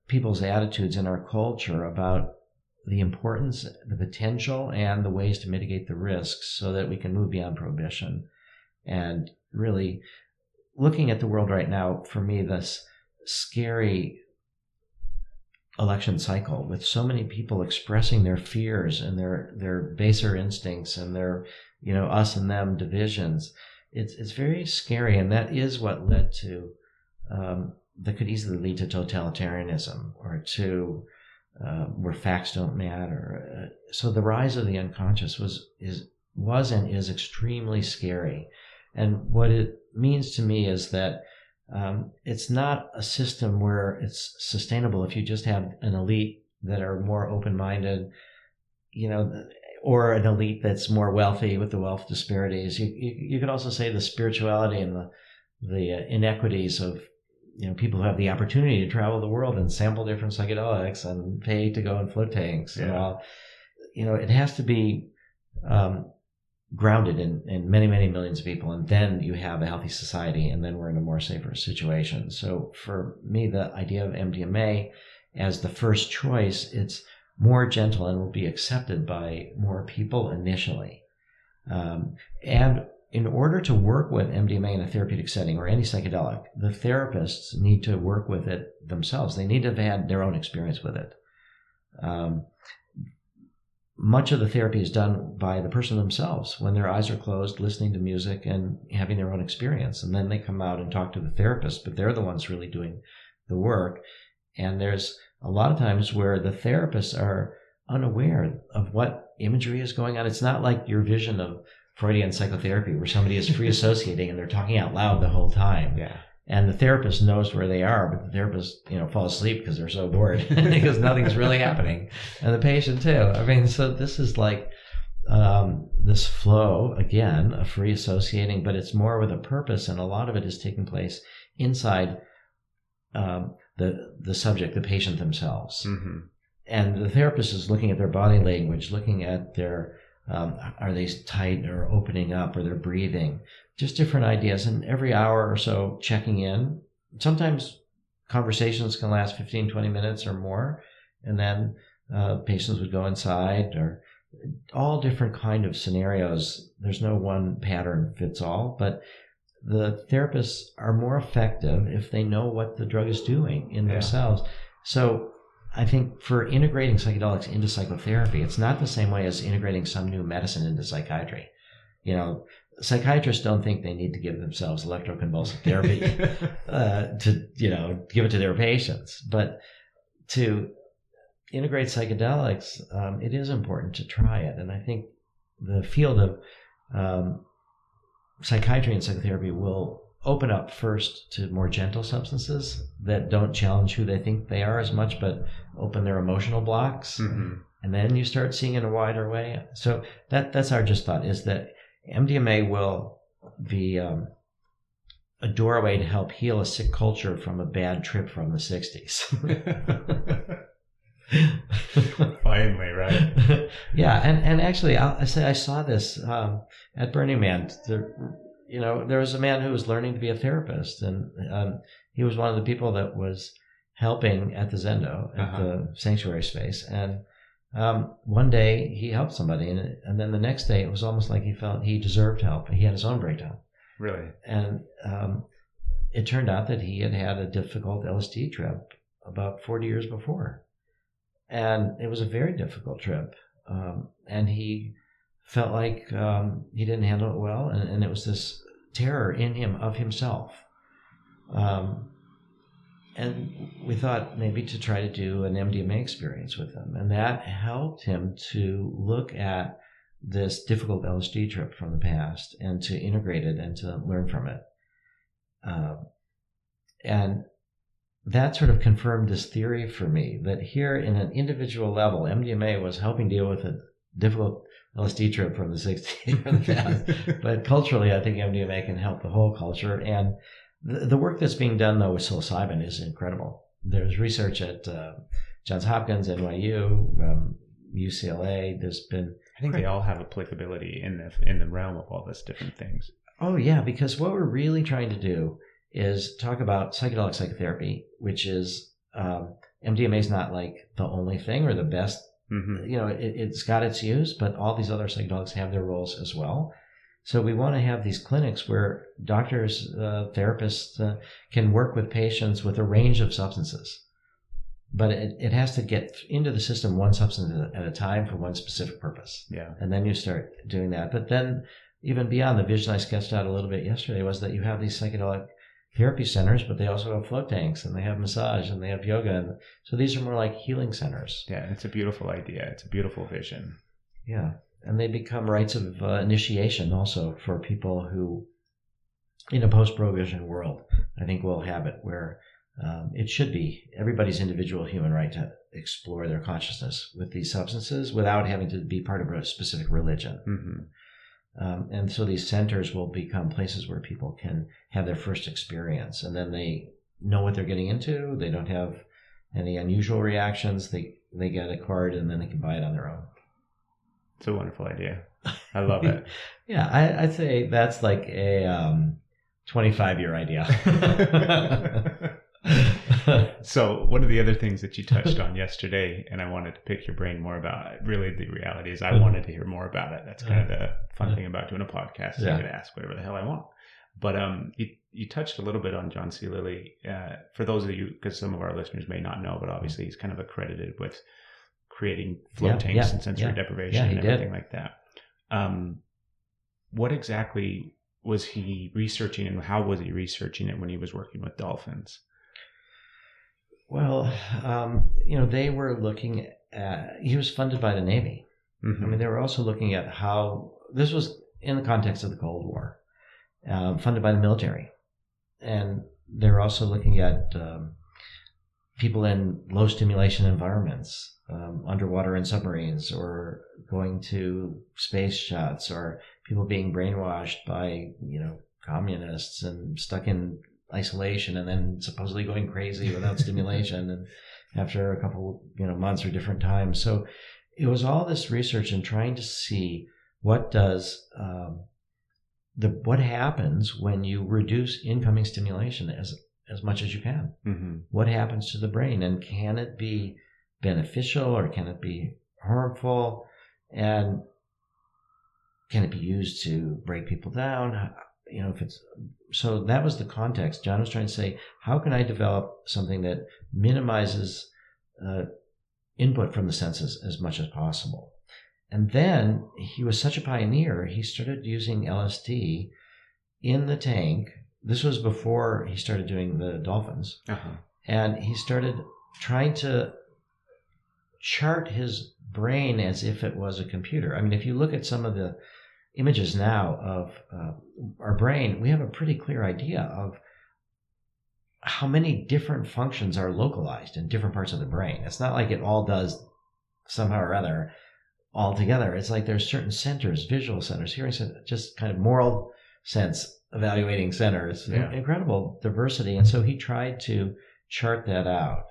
people's attitudes in our culture about the importance, the potential, and the ways to mitigate the risks so that we can move beyond prohibition. And really looking at the world right now, for me, this scary election cycle with so many people expressing their fears and their baser instincts and their, us and them divisions, it's very scary. And that is what led to, that could easily lead to totalitarianism or to, where facts don't matter. So the rise of the unconscious was and is extremely scary. And what it means to me is that it's not a system where it's sustainable if you just have an elite that are more open-minded, or an elite that's more wealthy with the wealth disparities. You could also say the spirituality and the inequities of people who have the opportunity to travel the world and sample different psychedelics and pay to go in float tanks and all. It has to be grounded in many, many millions of people, and then you have a healthy society, and then we're in a more safer situation. So for me, the idea of MDMA as the first choice, it's more gentle and will be accepted by more people initially. And in order to work with MDMA in a therapeutic setting or any psychedelic, the therapists need to work with it themselves. They need to have had their own experience with it. Much of the therapy is done by the person themselves when their eyes are closed, listening to music and having their own experience. And then they come out and talk to the therapist, but they're the ones really doing the work. And there's a lot of times where the therapists are unaware of what imagery is going on. It's not like your vision of Freudian psychotherapy where somebody is free associating and they're talking out loud the whole time. Yeah. And the therapist knows where they are, but the therapist, falls asleep because they're so bored because nothing's really happening. And the patient too. I mean, so this is like this flow, again, of free associating, but it's more with a purpose. And a lot of it is taking place inside the subject, the patient themselves. Mm-hmm. And the therapist is looking at their body language, looking at their, are they tight or opening up, or they're breathing, just different ideas. And every hour or so checking in. Sometimes conversations can last 15, 20 minutes or more. And then patients would go inside, or all different kind of scenarios. There's no one pattern fits all, but the therapists are more effective if they know what the drug is doing in themselves. So I think for integrating psychedelics into psychotherapy, it's not the same way as integrating some new medicine into psychiatry. Psychiatrists don't think they need to give themselves electroconvulsive therapy to give it to their patients. But to integrate psychedelics, it is important to try it. And I think the field of psychiatry and psychotherapy will open up first to more gentle substances that don't challenge who they think they are as much, but open their emotional blocks. Mm-hmm. And then you start seeing in a wider way. So that's our just thought, is that MDMA will be a doorway to help heal a sick culture from a bad trip from the 60s. Finally, right? Yeah, and actually, I saw this at Burning Man. There was a man who was learning to be a therapist, and he was one of the people that was helping at the Zendo, at the sanctuary space. And one day he helped somebody, and then the next day it was almost like he felt he deserved help. He had his own breakdown. Really? And it turned out that he had had a difficult LSD trip about 40 years before. And it was a very difficult trip. And he felt like he didn't handle it well. And it was this terror in him of himself. And we thought maybe to try to do an MDMA experience with him. And that helped him to look at this difficult LSD trip from the past and to integrate it and to learn from it. And that sort of confirmed this theory for me that here in an individual level, MDMA was helping deal with a difficult LSD trip from the 60s or the past. But culturally, I think MDMA can help the whole culture. And the work that's being done, though, with psilocybin is incredible. There's research at Johns Hopkins, NYU, UCLA. There's been... I think they all have applicability in the realm of all these different things. Oh, yeah, because what we're really trying to do is talk about psychedelic psychotherapy, which is MDMA is not like the only thing or the best. Mm-hmm. It's got its use, but all these other psychedelics have their roles as well. So we want to have these clinics where doctors, therapists can work with patients with a range of substances. But it has to get into the system one substance at a time for one specific purpose. Yeah. And then you start doing that. But then even beyond, the vision I sketched out a little bit yesterday was that you have these psychedelic therapy centers, but they also have float tanks, and they have massage, and they have yoga. And so these are more like healing centers. Yeah, it's a beautiful idea. It's a beautiful vision. Yeah. And they become rites of initiation also for people who, in a post-prohibition world, I think will have it where it should be everybody's individual human right to explore their consciousness with these substances without having to be part of a specific religion. Mm-hmm. And so these centers will become places where people can have their first experience, and then they know what they're getting into. They don't have any unusual reactions. They get a card, and then they can buy it on their own. It's a wonderful idea. I love it. Yeah, I'd say that's like a 25-year idea. So one of the other things that you touched on yesterday, and I wanted to pick your brain more about, really the reality is I wanted to hear more about it. That's kind of the fun thing about doing a podcast. Yeah. I could ask whatever the hell I want. But you touched a little bit on John C. Lilly. For those of you, because some of our listeners may not know, but obviously he's kind of accredited with creating float tanks and sensory deprivation and everything like that. What exactly was he researching, and how was he researching it when he was working with dolphins? Well, they were looking at, he was funded by the Navy. Mm-hmm. I mean, they were also looking at how, this was in the context of the Cold War, funded by the military. And they're also looking at people in low stimulation environments, underwater in submarines, or going to space shots, or people being brainwashed by, communists and stuck in isolation and then supposedly going crazy without stimulation and after a couple, months or different times. So it was all this research and trying to see what happens when you reduce incoming stimulation as much as you can. Mm-hmm. What happens to the brain, and can it be beneficial or can it be harmful, and can it be used to break people down? So that was the context. John was trying to say, how can I develop something that minimizes input from the senses as much as possible? And then he was such a pioneer, he started using LSD in the tank. This was before he started doing the dolphins. Uh-huh. And he started trying to chart his brain as if it was a computer. I mean, if you look at some of the images now of our brain, we have a pretty clear idea of how many different functions are localized in different parts of the brain. It's not like it all does somehow or other all together. It's like there's certain centers, visual centers, hearing centers, just kind of moral sense evaluating centers, incredible diversity. And so he tried to chart that out,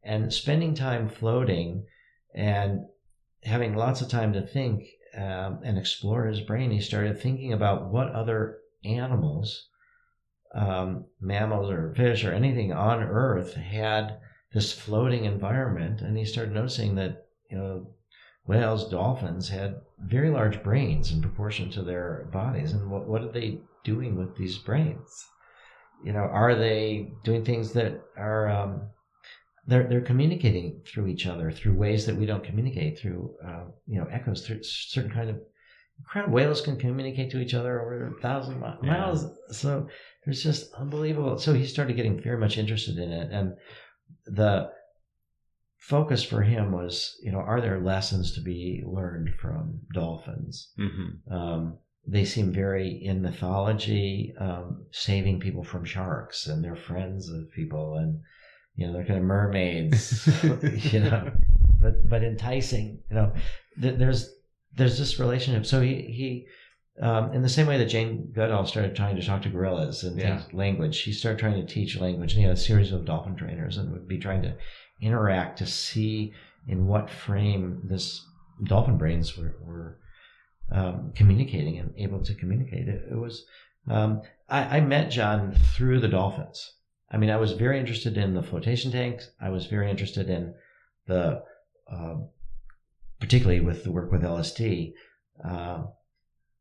and spending time floating and having lots of time to think and explore his brain, he started thinking about what other animals, mammals or fish or anything on Earth had this floating environment. And he started noticing that, whales, dolphins had very large brains in proportion to their bodies. And what are they doing with these brains? Are they doing things that are, they're communicating through each other through ways that we don't communicate, through, echoes, through certain kind of incredible. Whales can communicate to each other over 1,000 miles. So there's just unbelievable. So he started getting very much interested in it. And the focus for him was, are there lessons to be learned from dolphins? Mm-hmm. They seem very in mythology, saving people from sharks, and they're friends of people, and they're kind of mermaids, but enticing. There's this relationship. So he in the same way that Jane Goodall started trying to talk to gorillas and teach language, she started trying to teach language. And he had a series of dolphin trainers and would be trying to interact to see in what frame this dolphin brains were communicating and able to communicate. It was I met John through the dolphins. I mean, I was very interested in the flotation tanks. I was very interested in the particularly with the work with LSD.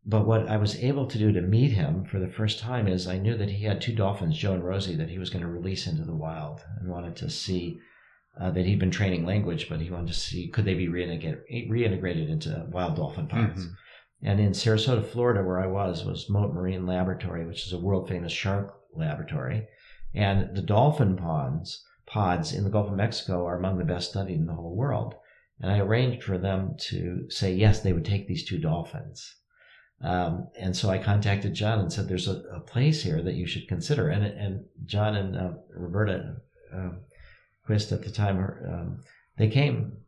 But what I was able to do to meet him for the first time is I knew that he had 2 dolphins, Joe and Rosie, that he was going to release into the wild, and wanted to see that he'd been training language, but he wanted to see could they be reintegrated into wild dolphin pods. Mm-hmm. And in Sarasota, Florida, where I was Mote Marine Laboratory, which is a world-famous shark laboratory. And the dolphin pods in the Gulf of Mexico are among the best studied in the whole world. And I arranged for them to say, yes, they would take these 2 dolphins. And so I contacted John and said, there's a place here that you should consider. And John and Roberta Quist at the time, they came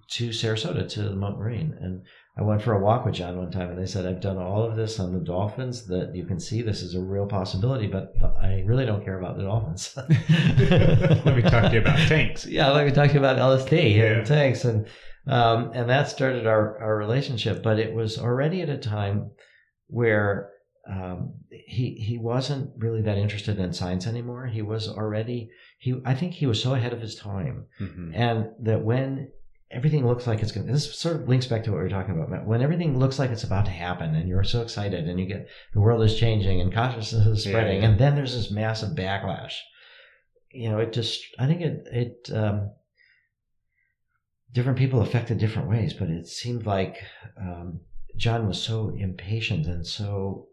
to Sarasota to the Mote Marine. And I went for a walk with John one time, and they said, I've done all of this on the dolphins, that you can see this is a real possibility, but I really don't care about the dolphins. Let me talk to you about tanks. Yeah, let me talk to you about LSD and tanks. And that started our relationship. But it was already at a time where he wasn't really that interested in science anymore. He was already, I think he was so ahead of his time. Mm-hmm. And that when everything looks like it's going to, this sort of links back to what we were talking about, Matt. When everything looks like it's about to happen and you're so excited and you get, the world is changing and consciousness is spreading, and then there's this massive backlash. It just, I think it different people affected different ways, but it seemed like John was so impatient and so,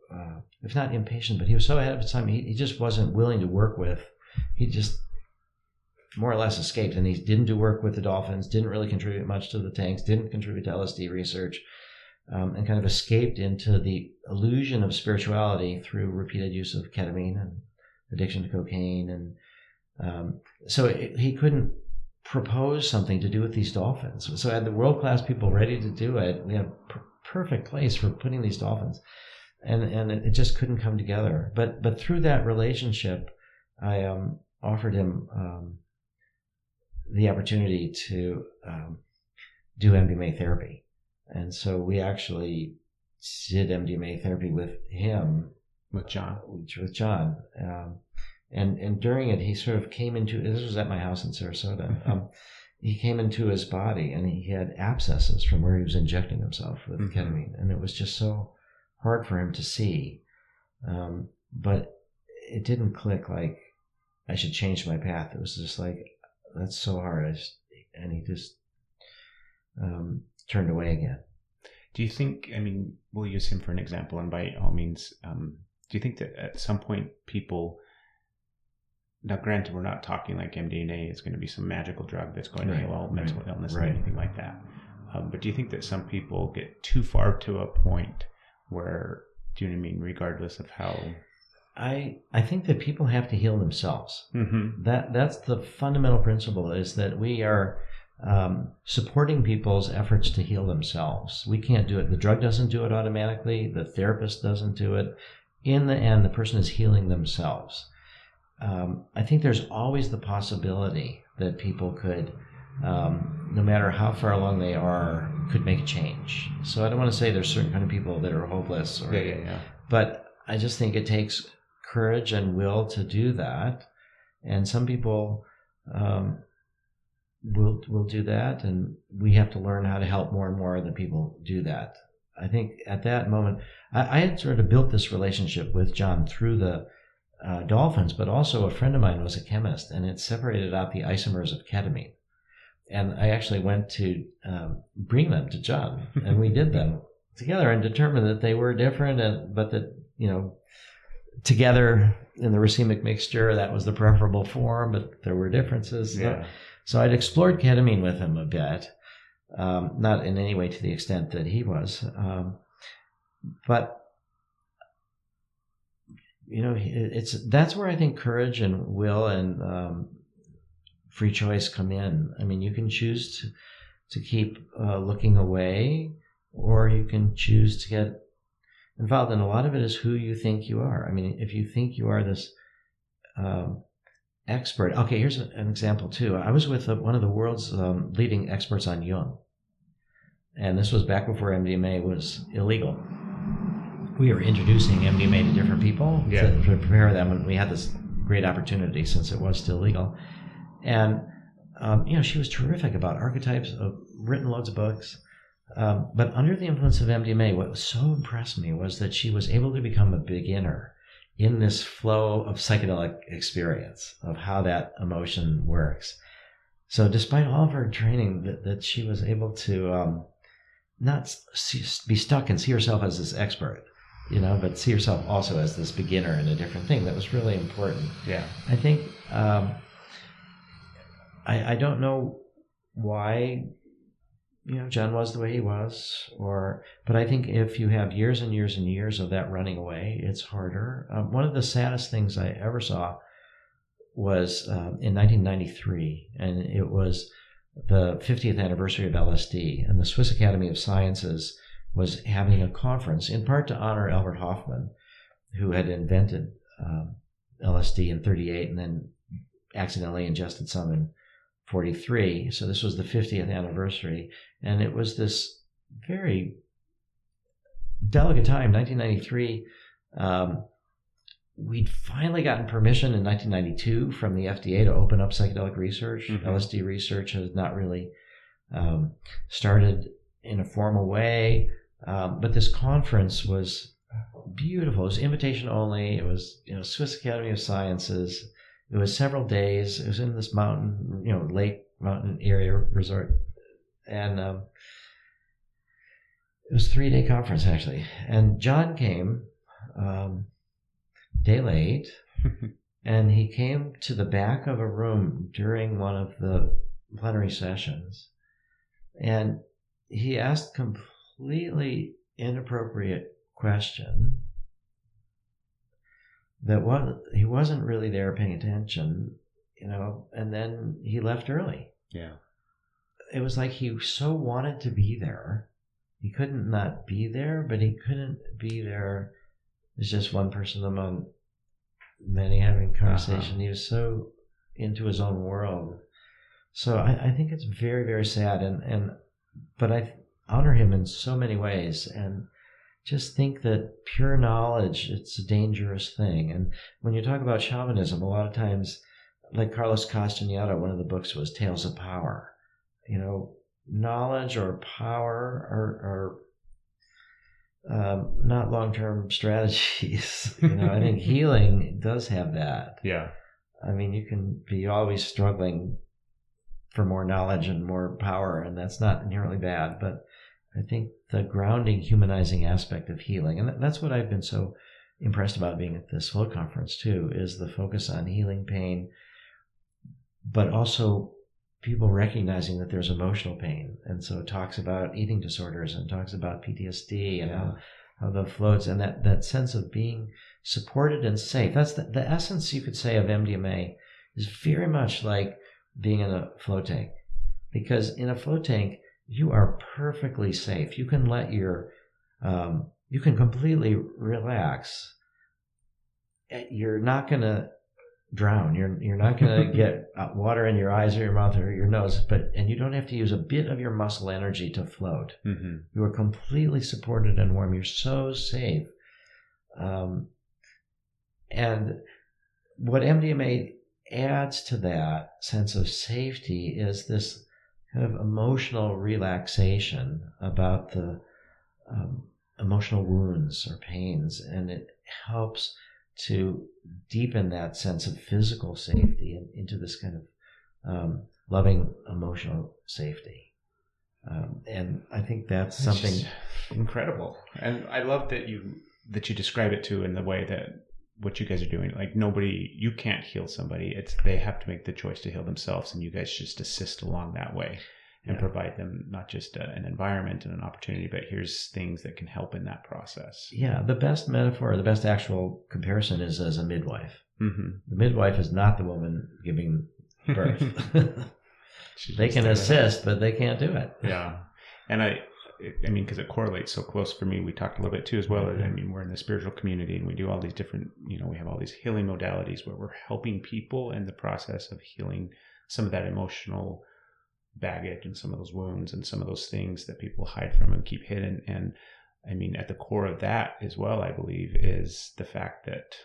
if not impatient, but he was so ahead of his time, he just wasn't willing to work with, he just more or less escaped, and he didn't do work with the dolphins, didn't really contribute much to the tanks, didn't contribute to LSD research. and kind of escaped into the illusion of spirituality through repeated use of ketamine and addiction to cocaine. And so he couldn't propose something to do with these dolphins. So I had the world-class people ready to do it. We had a perfect place for putting these dolphins. And it just couldn't come together. But through that relationship, I offered him the opportunity to do MDMA therapy. And so we actually did MDMA therapy with him. With John. With John. And during it, he sort of came into, this was at my house in Sarasota, he came into his body and he had abscesses from where he was injecting himself with ketamine. And it was just so hard for him to see. But it didn't click like I should change my path. It was just like, that's so hard. And he just turned away again. Do you think, we'll use him for an example, and by all means, do you think that at some point people, now granted we're not talking like MDMA is going to be some magical drug that's going to heal all mental illness or anything like that, but do you think that some people get too far to a point where, do you know what I mean, regardless of how... I think that people have to heal themselves. Mm-hmm. That's the fundamental principle, is that we are supporting people's efforts to heal themselves. We can't do it. The drug doesn't do it automatically. The therapist doesn't do it. In the end, the person is healing themselves. I think there's always the possibility that people could, no matter how far along they are, could make a change. So I don't want to say there's certain kind of people that are hopeless. But I just think it takes courage and will to do that. And some people will do that, and we have to learn how to help more and more of the people do that. I think at that moment, I had sort of built this relationship with John through the dolphins, but also a friend of mine was a chemist, and it separated out the isomers of ketamine. And I actually went to bring them to John, and we did them together and determined that they were different, but that, together in the racemic mixture, that was the preferable form, but there were differences. Yeah. So I'd explored ketamine with him a bit, not in any way to the extent that he was, but that's where I think courage and will and free choice come in. You can choose to keep looking away, or you can choose to get involved. And a lot of it is who you think you are. If you think you are this expert. Okay, here's an example too. I was with one of the world's leading experts on Jung. And this was back before MDMA was illegal. We were introducing MDMA to different people to prepare them, and we had this great opportunity since it was still legal. And, she was terrific about archetypes, written loads of books. But under the influence of MDMA, what so impressed me was that she was able to become a beginner in this flow of psychedelic experience, of how that emotion works. So despite all of her training, that she was able to not be stuck and see herself as this expert, but see herself also as this beginner in a different thing. That was really important. Yeah. I think, I don't know why, John was the way he was, but I think if you have years and years and years of that running away, it's harder. One of the saddest things I ever saw was in 1993, and it was the 50th anniversary of LSD, and the Swiss Academy of Sciences was having a conference, in part to honor Albert Hofmann, who had invented LSD in 1938 and then accidentally ingested some in 1943. So this was the 50th anniversary, and it was this very delicate time, 1993. We'd finally gotten permission in 1992 from the FDA to open up psychedelic research. Mm-hmm. LSD research has not really started in a formal way, but this conference was beautiful. It was invitation only. It was, Swiss Academy of Sciences. It was several days. It was in this mountain, lake mountain area resort, and it was a 3-day conference actually. And John came. Day late, and he came to the back of a room during one of the plenary sessions, and he asked completely inappropriate question that he wasn't really there paying attention, and then he left early. Yeah. It was like he so wanted to be there. He couldn't not be there, but he couldn't be there as just one person among many having conversation. He was so into his own world. So I think it's very, very sad, but I honor him in so many ways, and just think that pure knowledge, it's a dangerous thing. And when you talk about shamanism, a lot of times, like Carlos Castaneda, one of the books was Tales of Power. Knowledge or power are not long-term strategies. I think healing does have that. Yeah. I mean, you can be always struggling for more knowledge and more power, and that's not inherently bad. But I think the grounding, humanizing aspect of healing, and that's what I've been so impressed about being at this float conference too, is the focus on healing pain, but also people recognizing that there's emotional pain. And so it talks about eating disorders and talks about PTSD and how the floats, and that sense of being supported and safe. That's the essence, you could say, of MDMA is very much like being in a float tank. Because in a float tank, you are perfectly safe. You can let you can completely relax. You're not going to drown. You're not going to get water in your eyes or your mouth or your nose, and you don't have to use a bit of your muscle energy to float. Mm-hmm. You are completely supported and warm. You're so safe. And what MDMA adds to that sense of safety is this kind of emotional relaxation about the emotional wounds or pains, and it helps to deepen that sense of physical safety into this kind of loving emotional safety. And I think that's something incredible. And I love that you describe it too in the way that what you guys are doing. Like you can't heal somebody. They have to make the choice to heal themselves, and you guys just assist along that way and provide them not just an environment and an opportunity, but here's things that can help in that process. Yeah, the best metaphor, the best actual comparison is as a midwife. Mm-hmm. The midwife is not the woman giving birth. They can assist, but they can't do it. Yeah. And I mean, because it correlates so close for me, we talked a little bit too as well. I mean, we're in the spiritual community and we do all these different, we have all these healing modalities where we're helping people in the process of healing some of that emotional baggage and some of those wounds and some of those things that people hide from and keep hidden. And I mean, at the core of that as well, I believe, is the fact that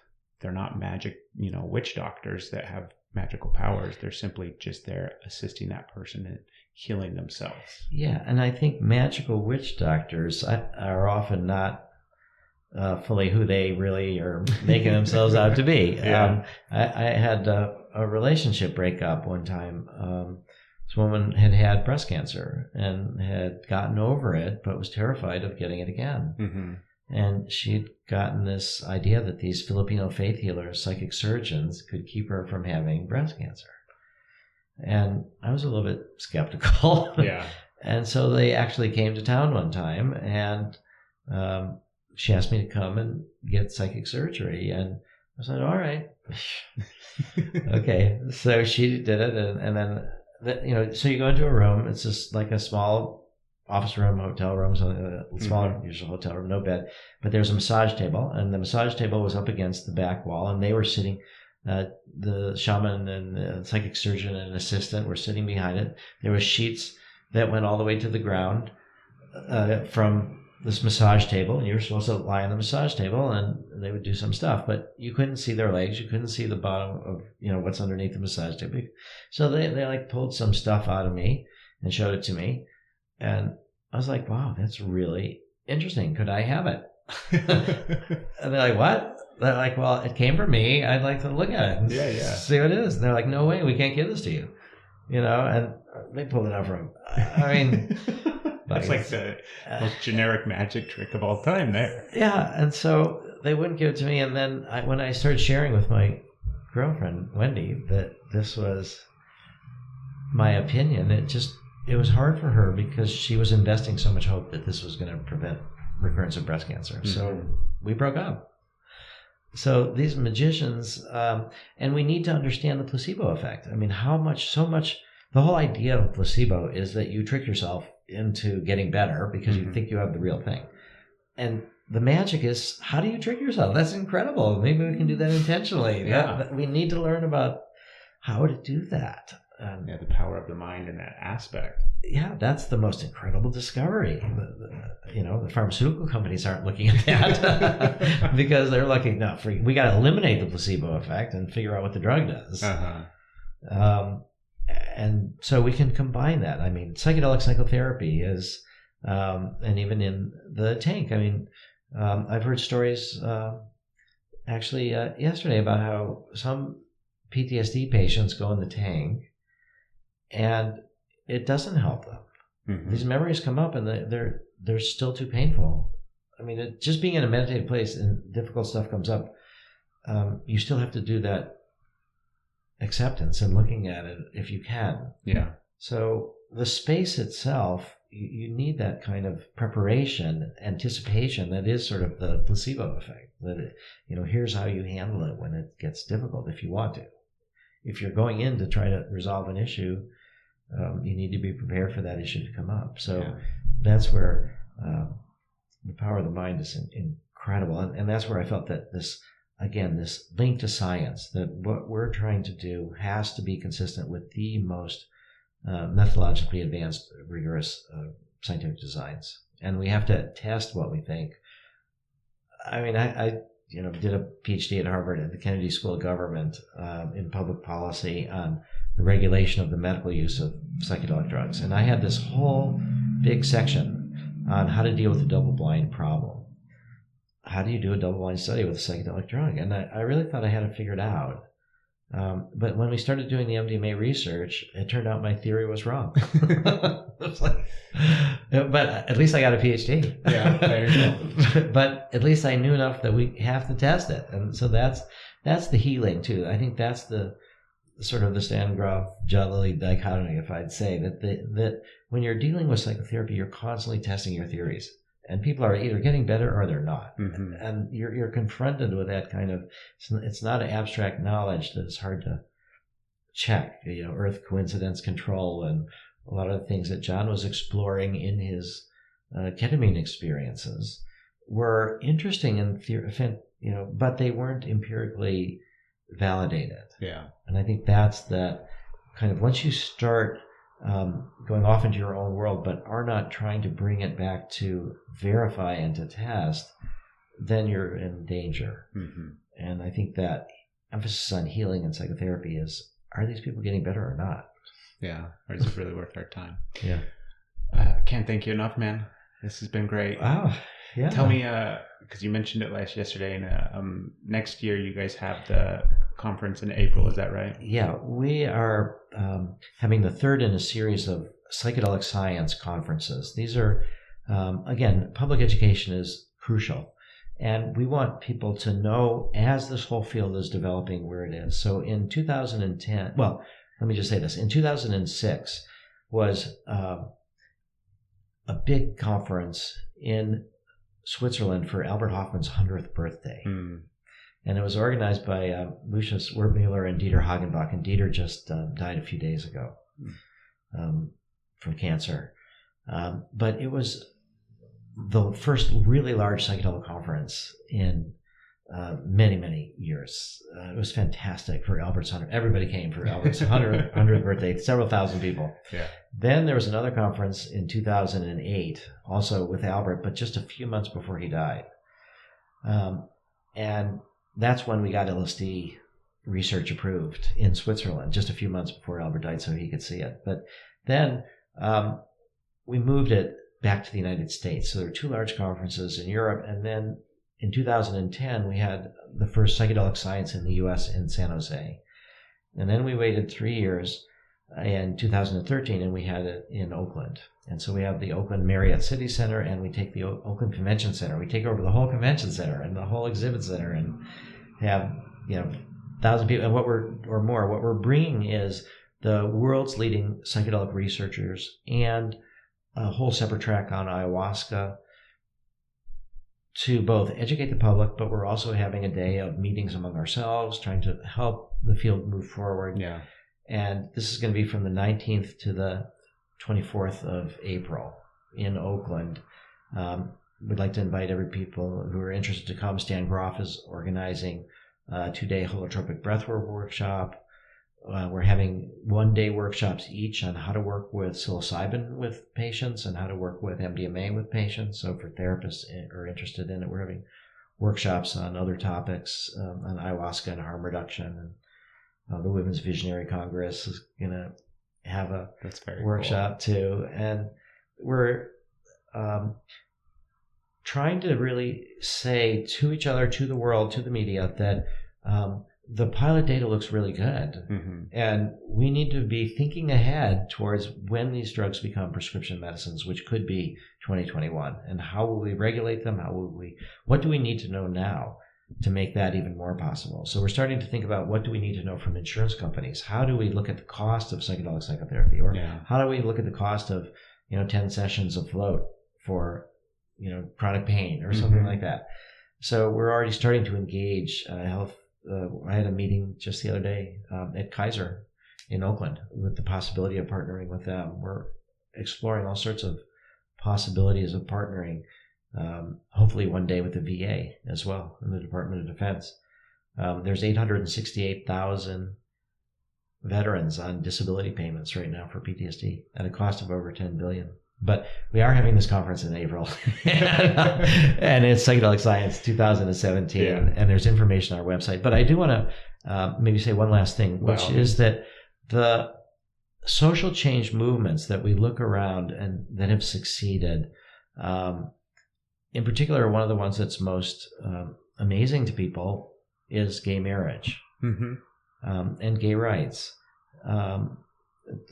they're not magic, witch doctors that have magical powers. They're simply just there assisting that person in healing themselves. Yeah, and I think magical witch doctors are often not fully who they really are making themselves out to be. Yeah. I had a relationship breakup one time. This woman had breast cancer and had gotten over it, but was terrified of getting it again. Mm-hmm. And she'd gotten this idea that these Filipino faith healers, psychic surgeons, could keep her from having breast cancer. And I was a little bit skeptical. Yeah. And so they actually came to town one time, and she asked me to come and get psychic surgery. And I said, all right. Okay. So she did it. And then, so you go into a room. It's just like a small office room, hotel room, so a smaller usual hotel room, no bed. But there's a massage table, and the massage table was up against the back wall, and they were sitting. The shaman and the psychic surgeon and an assistant were sitting behind it. There were sheets that went all the way to the ground from this massage table, and you were supposed to lie on the massage table, and they would do some stuff, but you couldn't see their legs. You couldn't see the bottom of what's underneath the massage table. So they like pulled some stuff out of me and showed it to me, and I was like, wow, that's really interesting. Could I have it? And they're like, what? They're like, well, it came from me. I'd like to look at it and see what it is. And they're like, no way, we can't give this to you. And they pulled it out from, I mean. That's like the most generic magic trick of all time there. Yeah, and so they wouldn't give it to me. And then when I started sharing with my girlfriend, Wendy, that this was my opinion, it was hard for her because she was investing so much hope that this was going to prevent recurrence of breast cancer. So we broke up. So these magicians, and we need to understand the placebo effect. I mean, the whole idea of placebo is that you trick yourself into getting better because you think you have the real thing. And the magic is, how do you trick yourself? That's incredible. Maybe we can do that intentionally. Yeah. We need to learn about how to do that. The power of the mind in that aspect. Yeah, that's the most incredible discovery. The pharmaceutical companies aren't looking at that because they're looking, we got to eliminate the placebo effect and figure out what the drug does. And so we can combine that. I mean, psychedelic psychotherapy is, and even in the tank, I mean, I've heard stories actually yesterday about how some PTSD patients go in the tank and it doesn't help them. These memories come up and they're still too painful. I mean, just being in a meditative place and difficult stuff comes up, you still have to do that acceptance and looking at it if you can. Yeah. So the space itself, you need that kind of preparation, anticipation that is sort of the placebo effect. That here's how you handle it when it gets difficult if you want to. If you're going in to try to resolve an issue, you need to be prepared for that issue to come up. So that's where the power of the mind is incredible. And that's where I felt that this link to science, that what we're trying to do has to be consistent with the most methodologically advanced, rigorous scientific designs. And we have to test what we think. I mean, I did a PhD at Harvard at the Kennedy School of Government in public policy on the regulation of the medical use of psychedelic drugs. And I had this whole big section on how to deal with the double-blind problem. How do you do a double-blind study with a psychedelic drug? And I really thought I had it figured out. But when we started doing the MDMA research, it turned out my theory was wrong. But at least I got a PhD. Yeah, there you go. But at least I knew enough that we have to test it. And so that's the healing too. I think that's the sort of the Stan-Grof-Jalali dichotomy, if I'd say, that when you're dealing with psychotherapy, you're constantly testing your theories. And people are either getting better or they're not. And you're confronted with that kind of, it's not an abstract knowledge that is hard to check. Earth coincidence control and a lot of the things that John was exploring in his ketamine experiences were interesting and but they weren't empirically validated. Yeah. And I think that's that kind of, once you start going off into your own world, but are not trying to bring it back to verify and to test, then you're in danger. And I think that emphasis on healing and psychotherapy is, are these people getting better or not? Yeah. Or is it really worth our time? Yeah. Can't thank you enough, man. This has been great. Wow. Yeah. Tell me, because you mentioned it yesterday, and next year you guys have the conference in April, is that right? Yeah, we are having the third in a series of psychedelic science conferences. These are, again, public education is crucial. And we want people to know as this whole field is developing where it is. So in 2010, well, let me just say this. In 2006 was a big conference in Switzerland for Albert Hofmann's 100th birthday. And it was organized by Lucius Wertmüller and Dieter Hagenbach. And Dieter just died a few days ago from cancer. But it was the first really large psychedelic conference in many, many years. It was fantastic for Albert's 100th. Everybody came for Albert's 100th birthday, several thousand people. Yeah. Then there was another conference in 2008, also with Albert, but just a few months before he died. And that's when we got LSD research approved in Switzerland, just a few months before Albert died so he could see it. But then we moved it back to the United States. So there were two large conferences in Europe. And then in 2010, we had the first psychedelic science in the U.S. in San Jose. And then we waited 3 years in 2013, and we had it in Oakland. And so we have the Oakland Marriott City Center, and we take the Oakland Convention Center. We take over the whole convention center and the whole exhibit center, and have 1,000 people, and what we're bringing is the world's leading psychedelic researchers and a whole separate track on ayahuasca, to both educate the public, but we're also having a day of meetings among ourselves, trying to help the field move forward. Yeah. And this is going to be from the 19th to the 24th of April in Oakland. We'd like to invite every people who are interested to come. Stan Groff is organizing a 2-day holotropic breathwork workshop. We're having 1-day workshops each on how to work with psilocybin with patients and how to work with MDMA with patients. So for therapists who are interested in it, we're having workshops on other topics, on ayahuasca and harm reduction. And the Women's Visionary Congress is going to have a workshop too. And we're trying to really say to each other, to the world, to the media, that the pilot data looks really good. Mm-hmm. And we need to be thinking ahead towards when these drugs become prescription medicines, which could be 2021. And how will we regulate them? What do we need to know now to make that even more possible? So we're starting to think about, what do we need to know from insurance companies? How do we look at the cost of psychedelic psychotherapy? Or how do we look at the cost of, 10 sessions of float for, chronic pain or something like that? So we're already starting to engage health. I had a meeting just the other day at Kaiser in Oakland with the possibility of partnering with them. We're exploring all sorts of possibilities of partnering, hopefully one day with the VA as well, and the Department of Defense. There's 868,000 veterans on disability payments right now for PTSD at a cost of over $10 billion. But we are having this conference in April, and it's Psychedelic Science 2017, and there's information on our website. But I do want to maybe say one last thing, which is that the social change movements that we look around and that have succeeded, in particular, one of the ones that's most amazing to people is gay marriage and gay rights.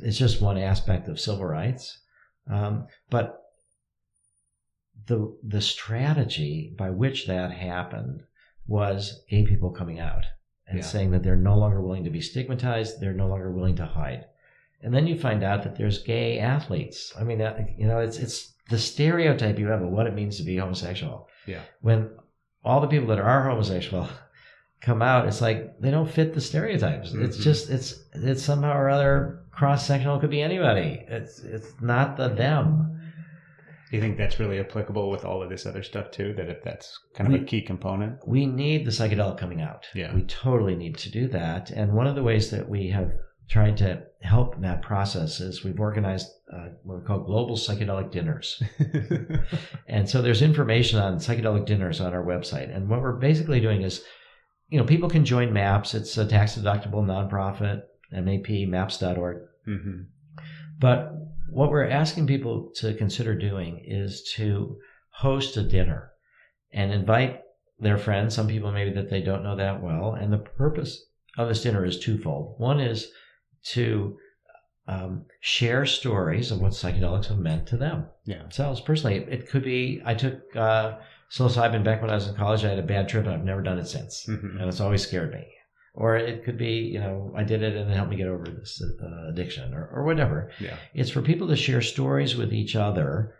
It's just one aspect of civil rights. But the strategy by which that happened was gay people coming out and saying that they're no longer willing to be stigmatized, they're no longer willing to hide. And then you find out that there's gay athletes. I mean, it's the stereotype you have of what it means to be homosexual. Yeah. When all the people that are homosexual come out, it's like they don't fit the stereotypes. Mm-hmm. It's just it's somehow or other cross-sectional. It could be anybody. It's not the them. Do you think that's really applicable with all of this other stuff too? That if that's kind of a key component? We need the psychedelic coming out. Yeah. We totally need to do that. And one of the ways that we have tried to help that process is we've organized what we call global psychedelic dinners. And so there's information on psychedelic dinners on our website. And what we're basically doing is, people can join MAPS. It's a tax-deductible nonprofit, MAP, maps.org. Mm-hmm. But what we're asking people to consider doing is to host a dinner and invite their friends, some people maybe that they don't know that well. And the purpose of this dinner is twofold. One is to share stories of what psychedelics have meant to them. Yeah. Themselves personally. It could be, I took psilocybin back when I was in college. I had a bad trip and I've never done it since. Mm-hmm. And it's always scared me. Or it could be, I did it and it helped me get over this addiction or whatever. Yeah. It's for people to share stories with each other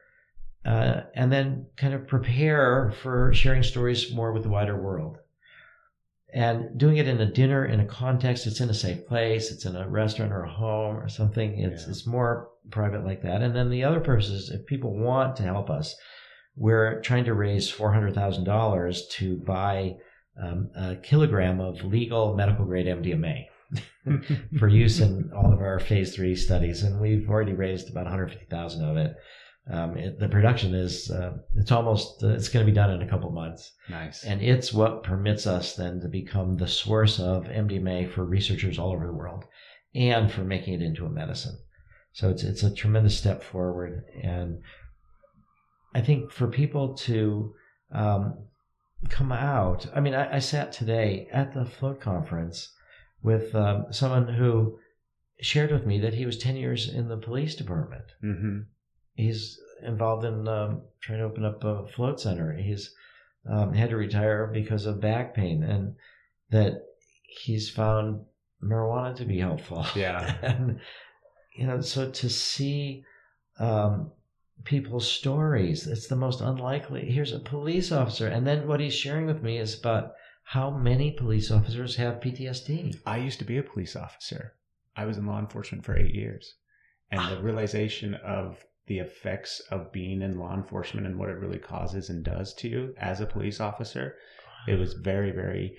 and then kind of prepare for sharing stories more with the wider world. And doing it in a dinner, in a context, it's in a safe place, it's in a restaurant or a home or something. It's more private like that. And then the other purpose is if people want to help us, we're trying to raise $400,000 to buy a kilogram of legal medical grade MDMA for use in all of our phase 3 studies. And we've already raised about 150,000 of it. The production is, it's going to be done in a couple months. Nice. And it's what permits us then to become the source of MDMA for researchers all over the world and for making it into a medicine. So it's a tremendous step forward. And I think for people to come out, I mean, I sat today at the Float conference with someone who shared with me that he was 10 years in the police department. Mm-hmm. He's involved in trying to open up a float center. He's had to retire because of back pain, and that he's found marijuana to be helpful. Yeah. And, so to see people's stories. It's the most unlikely. Here's a police officer. And then what he's sharing with me is about how many police officers have PTSD. I used to be a police officer. I was in law enforcement for 8 years. And the realization of the effects of being in law enforcement and what it really causes and does to you as a police officer, it was very, very,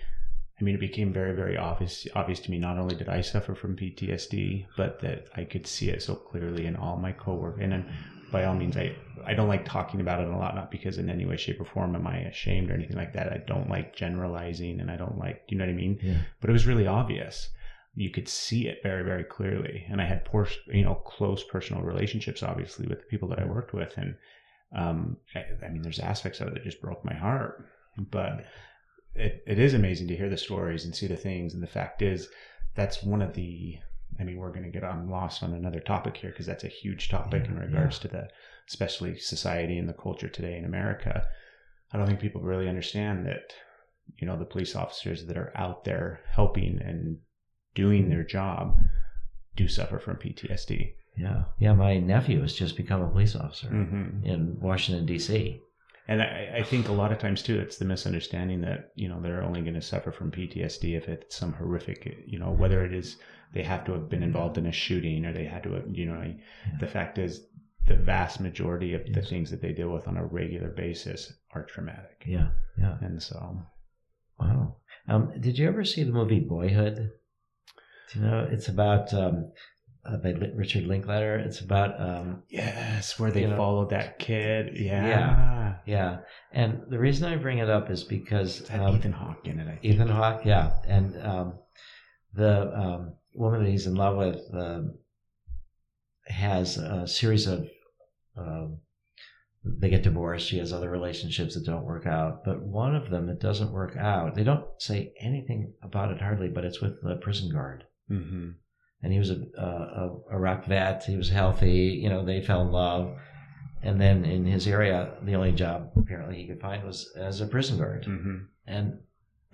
it became very, very obvious to me. Not only did I suffer from PTSD, but that I could see it so clearly in all my coworkers. And then, by all means, I don't like talking about it a lot, not because in any way, shape, or form am I ashamed or anything like that. I don't like generalizing, and I don't like, you know what I mean? Yeah. But it was really obvious. You could see it very, very clearly. And I had close personal relationships, obviously, with the people that I worked with. And there's aspects of it that just broke my heart. But it is amazing to hear the stories and see the things. And the fact is, that's one of the, we're going to get lost on another topic here, because that's a huge topic in regards to the, especially society and the culture today in America. I don't think people really understand that, the police officers that are out there helping and doing their job do suffer from PTSD. Yeah. My nephew has just become a police officer in Washington, D.C. And I think a lot of times too, it's the misunderstanding that, they're only going to suffer from PTSD if it's some horrific, whether it is they have to have been involved in a shooting or they had to have, the fact is the vast majority of the things that they deal with on a regular basis are traumatic. Yeah. And so. Wow. Did you ever see the movie Boyhood? It's about by Richard Linklater. It's about yes, where they followed that kid. Yeah. And the reason I bring it up is because Ethan Hawke in it. I think. Ethan Hawke, yeah, and the woman that he's in love with has a series of. They get divorced. She has other relationships that don't work out, but one of them that doesn't work out. They don't say anything about it hardly, but it's with the prison guard. Mm-hmm. And he was a Iraq vet. He was healthy. They fell in love. And then in his area, the only job apparently he could find was as a prison guard. Mm-hmm. And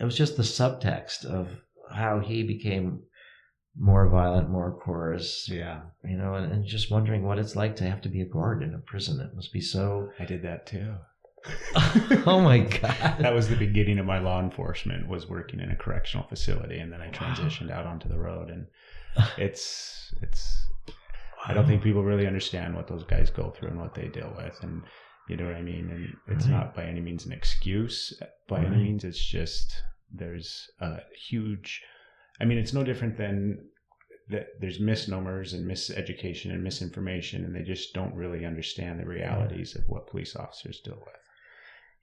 it was just the subtext of how he became more violent, more coarse. Yeah. And just wondering what it's like to have to be a guard in a prison. It must be so... I did that too. Oh my God. That was the beginning of my law enforcement, was working in a correctional facility, and then I transitioned out onto the road, and it's I don't think people really understand what those guys go through and what they deal with, and you know what I mean? And it's not by any means an excuse by any means. It's just there's a huge, it's no different than that. There's misnomers and miseducation and misinformation, and they just don't really understand the realities of what police officers deal with.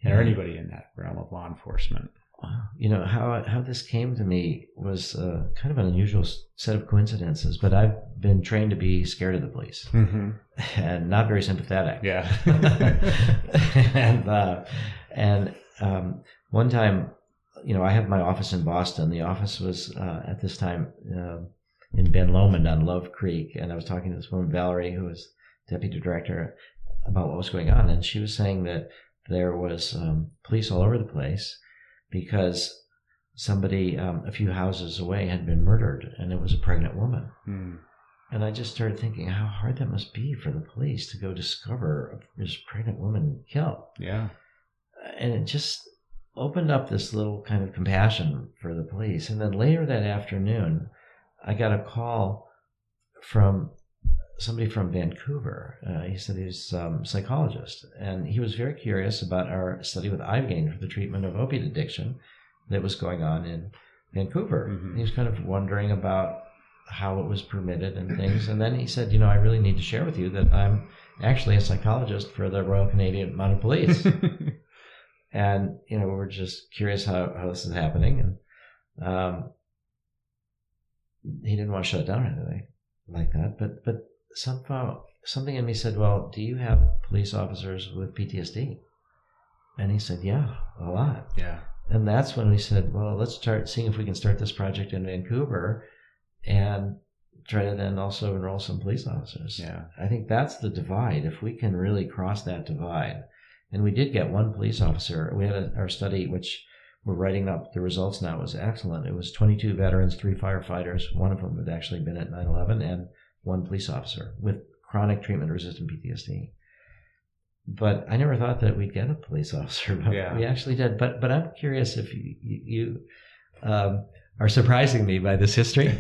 Or anybody in that realm of law enforcement. How this came to me was kind of an unusual set of coincidences, but I've been trained to be scared of the police and not very sympathetic. Yeah. and one time, I have my office in Boston. The office was at this time in Ben Lomond on Love Creek, and I was talking to this woman, Valerie, who was deputy director, about what was going on, and she was saying that there was police all over the place because somebody a few houses away had been murdered, and it was a pregnant woman. And I just started thinking how hard that must be for the police to go discover this pregnant woman killed. Yeah. And it just opened up this little kind of compassion for the police. And then later that afternoon, I got a call from somebody from Vancouver. He said he was a psychologist, and he was very curious about our study with Ibogaine for the treatment of opiate addiction that was going on in Vancouver. He was kind of wondering about how it was permitted and things. And then he said, I really need to share with you that I'm actually a psychologist for the Royal Canadian Mounted Police. And, we're just curious how this is happening. And he didn't want to shut it down or anything like that. But somehow something in me said, well, do you have police officers with PTSD? And he said, yeah, a lot. Yeah. And that's when we said, well, let's start seeing if we can start this project in Vancouver and try to then also enroll some police officers. Yeah. I think that's the divide. If we can really cross that divide. And we did get one police officer. We had our study, which we're writing up the results now, was excellent. It was 22 veterans, 3 firefighters. One of them had actually been at 9/11, and 1 police officer with chronic treatment-resistant PTSD. but I never thought that we'd get a police officer, but we actually did. But I'm curious if you are surprising me by this history.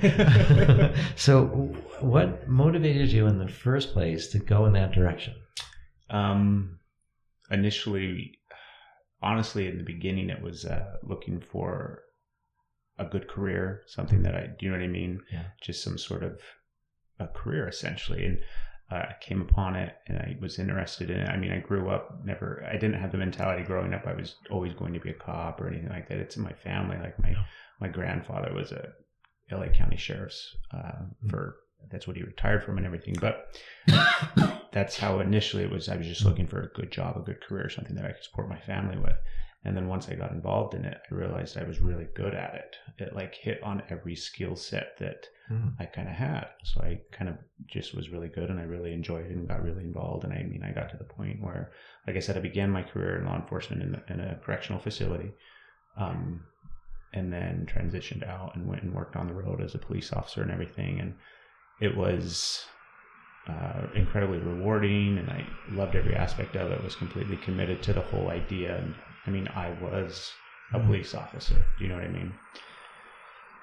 So what motivated you in the first place to go in that direction? Initially, honestly, in the beginning, it was looking for a good career, something that do you know what I mean? Yeah. Just some sort of a career, essentially. And I came upon it and I was interested in it. I mean, I grew up I didn't have the mentality growing up I was always going to be a cop or anything like that. It's in my family. Like my grandfather was a LA County Sheriff's that's what he retired from and everything. But that's how initially it was. I was just looking for a good job, a good career, something that I could support my family with. And then once I got involved in it, I realized I was really good at it. It like hit on every skill set that I kind of had. So I kind of just was really good and I really enjoyed it and got really involved. And I mean, I got to the point where, like I said, I began my career in law enforcement in a correctional facility, and then transitioned out and went and worked on the road as a police officer and everything. And it was incredibly rewarding and I loved every aspect of it, was completely committed to the whole idea. And I mean, I was a police officer. Do you know what I mean?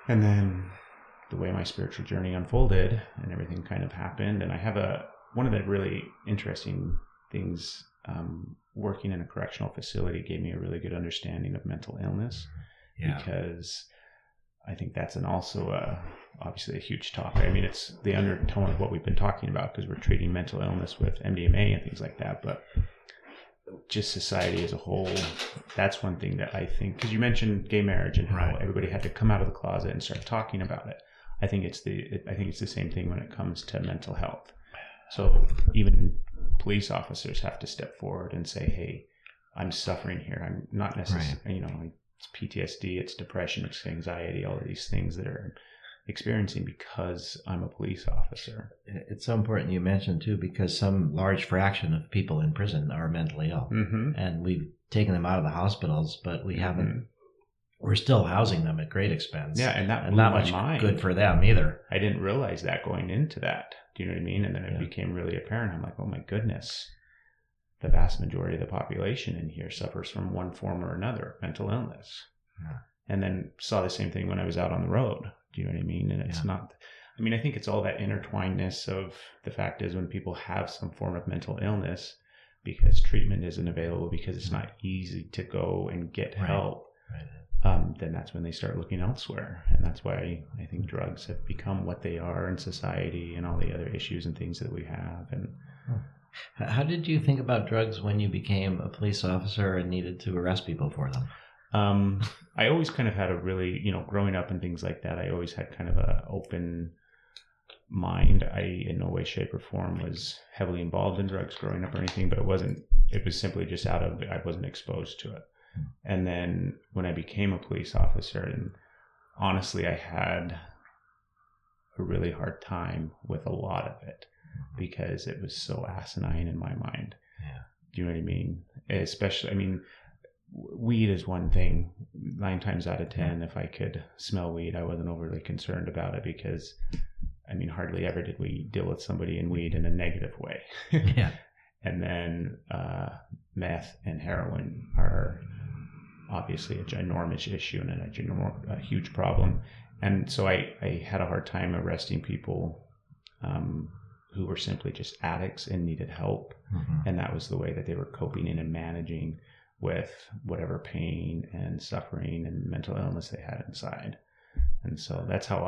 And then the way my spiritual journey unfolded and everything kind of happened. And I have one of the really interesting things, working in a correctional facility gave me a really good understanding of mental illness, because I think that's obviously a huge topic. I mean, it's the undertone of what we've been talking about because we're treating mental illness with MDMA and things like that. But just society as a whole, that's one thing that I think, because you mentioned gay marriage and how everybody had to come out of the closet and start talking about it. I think it's the same thing when it comes to mental health. So even police officers have to step forward and say, hey, I'm suffering here. I'm not necessarily, it's PTSD, it's depression, it's anxiety, all of these things that are experiencing because I'm a police officer. It's so important you mentioned too, because some large fraction of people in prison are mentally ill, and we've taken them out of the hospitals, but we haven't. We're still housing them at great expense. Yeah, and that blew not my much mind. Good for them either. I didn't realize that going into that. Do you know what I mean? And then it became really apparent. I'm like, oh my goodness, the vast majority of the population in here suffers from one form or another mental illness. Yeah. And then saw the same thing when I was out on the road. Do you know what I mean? And it's not, I mean, I think it's all that intertwinedness of the fact is when people have some form of mental illness, because treatment isn't available, because it's not easy to go and get help, then that's when they start looking elsewhere. And that's why I think drugs have become what they are in society and all the other issues and things that we have. And how did you think about drugs when you became a police officer and needed to arrest people for them? I always kind of had a really, growing up and things like that, I always had kind of an open mind. I, in no way, shape, or form was heavily involved in drugs growing up or anything, but it was simply just I wasn't exposed to it. And then when I became a police officer, and honestly, I had a really hard time with a lot of it because it was so asinine in my mind. Yeah. Do you know what I mean? Especially, weed is one thing. 9 times out of 10, if I could smell weed, I wasn't overly concerned about it because, hardly ever did we deal with somebody in weed in a negative way. Yeah. And then meth and heroin are obviously a ginormous issue and a huge problem. And so I had a hard time arresting people who were simply just addicts and needed help. And that was the way that they were coping in and managing with whatever pain and suffering and mental illness they had inside. And so that's how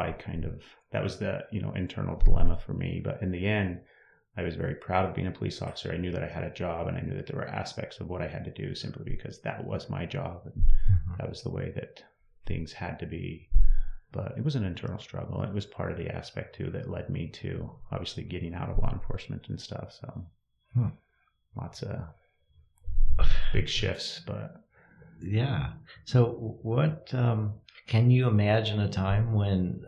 that was the, internal dilemma for me. But in the end, I was very proud of being a police officer. I knew that I had a job and I knew that there were aspects of what I had to do simply because that was my job. And that was the way that things had to be. But it was an internal struggle. It was part of the aspect too that led me to obviously getting out of law enforcement and stuff. So lots of big shifts, but yeah. So what can you imagine a time when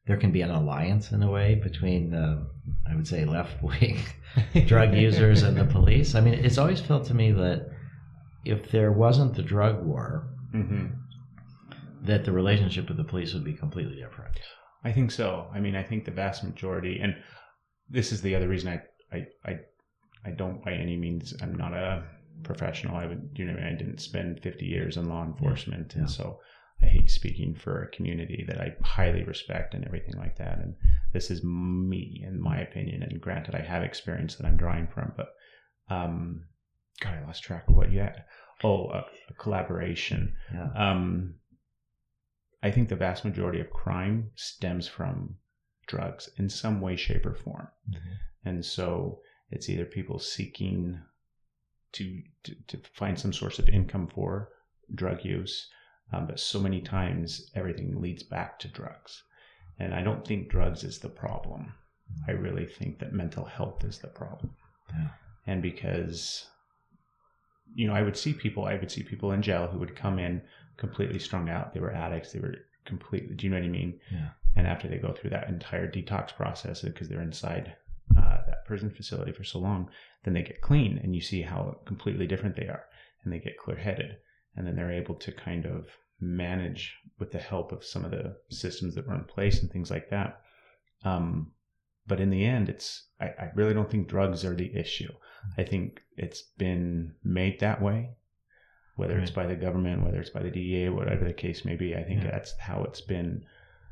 there can be an alliance in a way between I would say left-wing drug users and the police? It's always felt to me that if there wasn't the drug war, that the relationship with the police would be completely different. I think so. I think the vast majority, and this is the other reason I I don't by any means, I'm not a professional. I didn't spend 50 years in law enforcement. And so I hate speaking for a community that I highly respect and everything like that. And this is me, in my opinion. And granted, I have experience that I'm drawing from, but God, I lost track of what you had. A collaboration. Yeah. I think the vast majority of crime stems from drugs in some way, shape, or form. Mm-hmm. And so it's either people seeking to find some source of income for drug use, but so many times everything leads back to drugs. And I don't think drugs is the problem. I really think that mental health is the problem. Yeah. And because, I would see people in jail who would come in completely strung out. They were addicts. They were completely, do you know what I mean? Yeah. And after they go through that entire detox process, because they're inside that prison facility for so long, then they get clean, and you see how completely different they are, and they get clear-headed, and then they're able to kind of manage with the help of some of the systems that were in place and things like that. But in the end, I really don't think drugs are the issue. I think it's been made that way, whether it's by the government, whether it's by the DEA, whatever the case may be. I think that's how it's been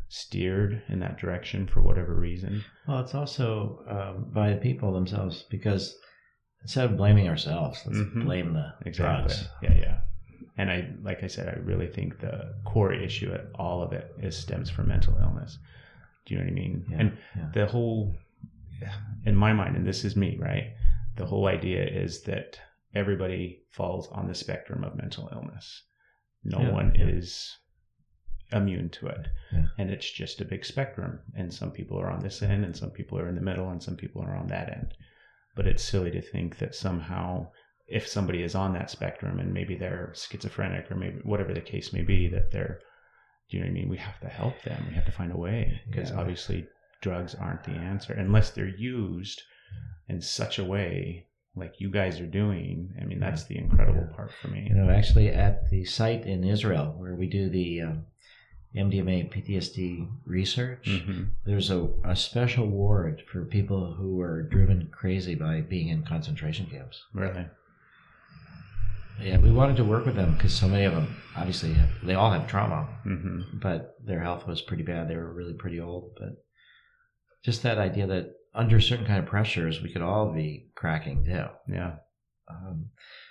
steered in that direction for whatever reason. Well, it's also by the people themselves, because instead of blaming ourselves, let's blame the drugs. Yeah. And like I said, I really think the core issue at all of it stems from mental illness. Do you know what I mean? Yeah, and the whole, in my mind, and this is me, right? The whole idea is that everybody falls on the spectrum of mental illness. No one is immune to it. Yeah. And it's just a big spectrum. And some people are on this end, and some people are in the middle, and some people are on that end. But it's silly to think that somehow, if somebody is on that spectrum and maybe they're schizophrenic or maybe whatever the case may be, that they're, do you know what I mean? We have to help them. We have to find a way, because obviously drugs aren't the answer unless they're used in such a way like you guys are doing. I mean, that's the incredible part for me. Actually at the site in Israel where we do the MDMA PTSD research, there's a special ward for people who are driven crazy by being in concentration camps. Really? Yeah, we wanted to work with them because so many of them, obviously, they all have trauma, but their health was pretty bad. They were really pretty old. But just that idea that under certain kind of pressures, we could all be cracking too. Yeah.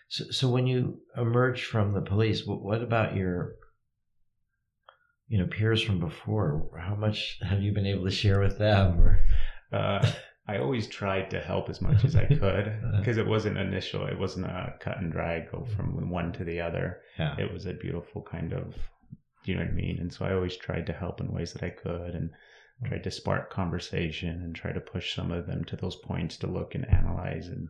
So when you emerged from the police, what about your peers from before? How much have you been able to share with them? I always tried to help as much as I could, because it wasn't a cut and dry, go from one to the other. Yeah. It was a beautiful kind of, do you know what I mean? And so I always tried to help in ways that I could, and tried to spark conversation and try to push some of them to those points to look and analyze and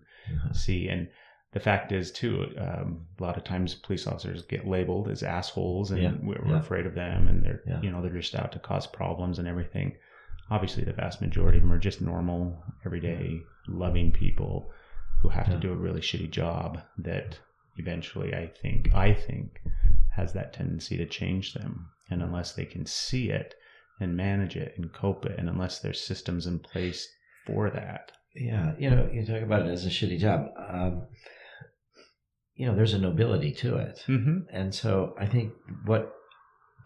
see. And the fact is too, a lot of times police officers get labeled as assholes, and we're afraid of them, and they're they're just out to cause problems and everything. Obviously, the vast majority of them are just normal, everyday, loving people who have to do a really shitty job that eventually, I think, has that tendency to change them. And unless they can see it and manage it and cope it, and unless there's systems in place for that. Yeah, you talk about it as a shitty job. There's a nobility to it. And so I think what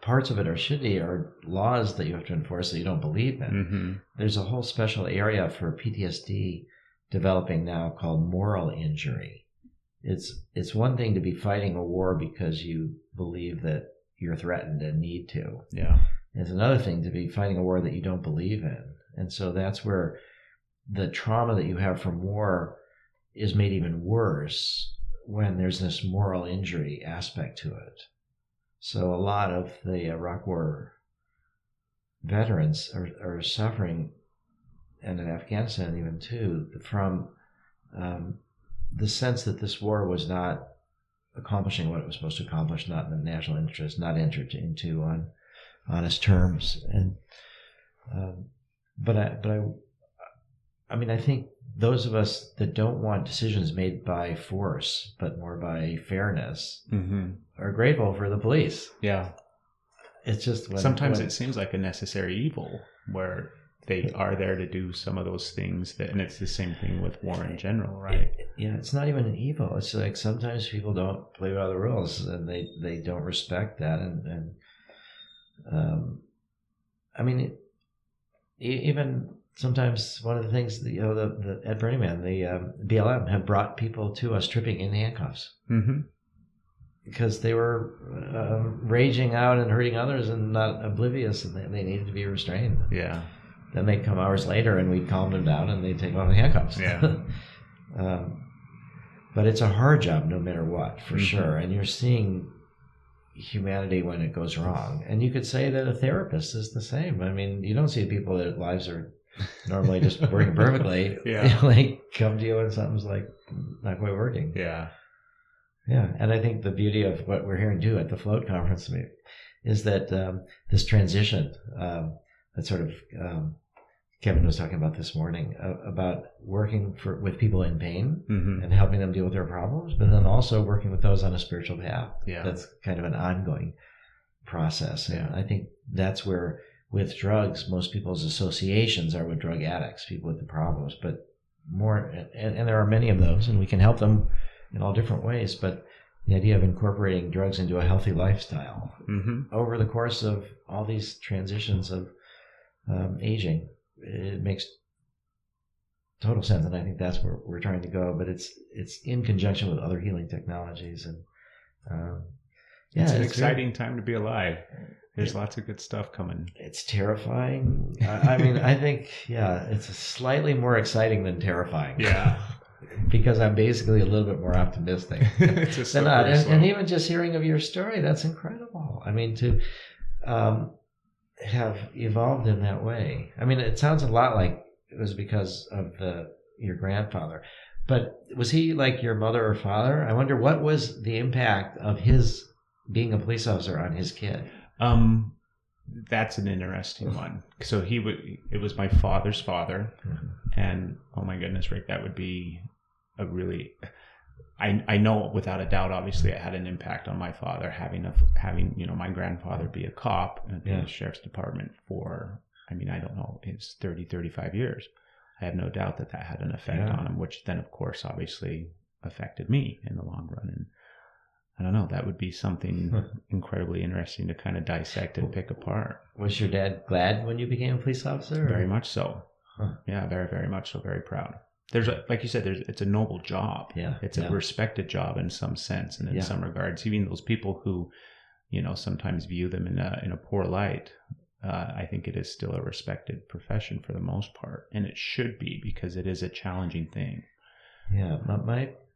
parts of it are shitty are laws that you have to enforce that you don't believe in. There's a whole special area for PTSD developing now called moral injury. It's one thing to be fighting a war because you believe that you're threatened and need to. Yeah. It's another thing to be fighting a war that you don't believe in. And so that's where the trauma that you have from war is made even worse when there's this moral injury aspect to it. So a lot of the Iraq War veterans are suffering, and in Afghanistan even too, from the sense that this war was not accomplishing what it was supposed to accomplish, not in the national interest, not entered into on honest terms. And I think those of us that don't want decisions made by force, but more by fairness, are grateful for the police. Yeah. It's just sometimes it seems like a necessary evil, where they are there to do some of those things and it's the same thing with war in general, right? It's not even an evil. It's like sometimes people don't play by the rules and they don't respect that. Even sometimes one of the things, the at Burning Man, the BLM have brought people to us tripping in handcuffs. Mm-hmm. Because they were raging out and hurting others and not oblivious, and they needed to be restrained. Yeah. Then they'd come hours later, and we'd calm them down, and they'd take off the handcuffs. Yeah. But it's a hard job, no matter what, for sure. And you're seeing humanity when it goes wrong. And you could say that a therapist is the same. I mean, you don't see people that lives are normally just working perfectly. Yeah. They come to you and something's like not quite working. Yeah. Yeah, and I think the beauty of what we're hearing too at the Float conference is that this transition that sort of Kevin was talking about this morning about working with people in pain and helping them deal with their problems, but then also working with those on a spiritual path. Yeah, that's kind of an ongoing process. Yeah. And I think that's where with drugs, most people's associations are with drug addicts, people with the problems, but more, and there are many of those, and we can help them in all different ways, but the idea of incorporating drugs into a healthy lifestyle over the course of all these transitions of aging, it makes total sense, and I think that's where we're trying to go. But it's in conjunction with other healing technologies, and it's an exciting time to be alive. There's lots of good stuff coming. It's terrifying. I think it's slightly more exciting than terrifying. Yeah. Because I'm basically a little bit more optimistic than not. And even just hearing of your story, that's incredible. I mean, to have evolved in that way. I mean, it sounds a lot like it was because of your grandfather. But was he like your mother or father? I wonder what was the impact of his being a police officer on his kid? That's an interesting one. So it was my father's father, and oh my goodness, Rick, that would be a really, I know without a doubt, obviously it had an impact on my father having my grandfather be a cop in the sheriff's department for, I don't know, it's 30, 35 years. I have no doubt that had an effect on him, which then of course obviously affected me in the long run. And I don't know, that would be something incredibly interesting to kind of dissect and pick apart. Was your dad glad when you became a police officer? Very much so. Yeah, very, very much so. Very proud. Like you said, it's a noble job. Yeah. It's a respected job in some sense and in some regards. Even those people who, sometimes view them in a poor light, I think it is still a respected profession for the most part. And it should be, because it is a challenging thing. Yeah,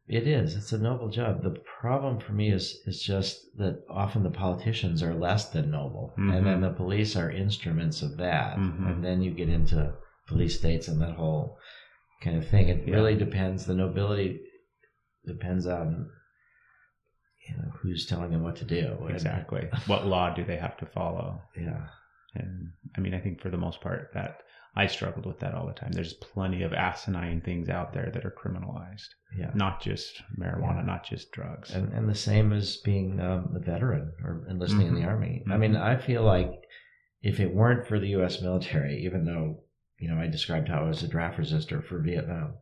it is. It's a noble job. The problem for me is just that often the politicians are less than noble. And then the police are instruments of that. And then you get into police states and that whole kind of thing. It really depends. The nobility depends on who's telling them what to do. Exactly. What law do they have to follow? Yeah. And I think for the most part that I struggled with that all the time. There's plenty of asinine things out there that are criminalized. Yeah. Not just marijuana, not just drugs. And the same as being a veteran or enlisting in the Army. I feel like if it weren't for the U.S. military, even though I described how I was a draft resistor for Vietnam.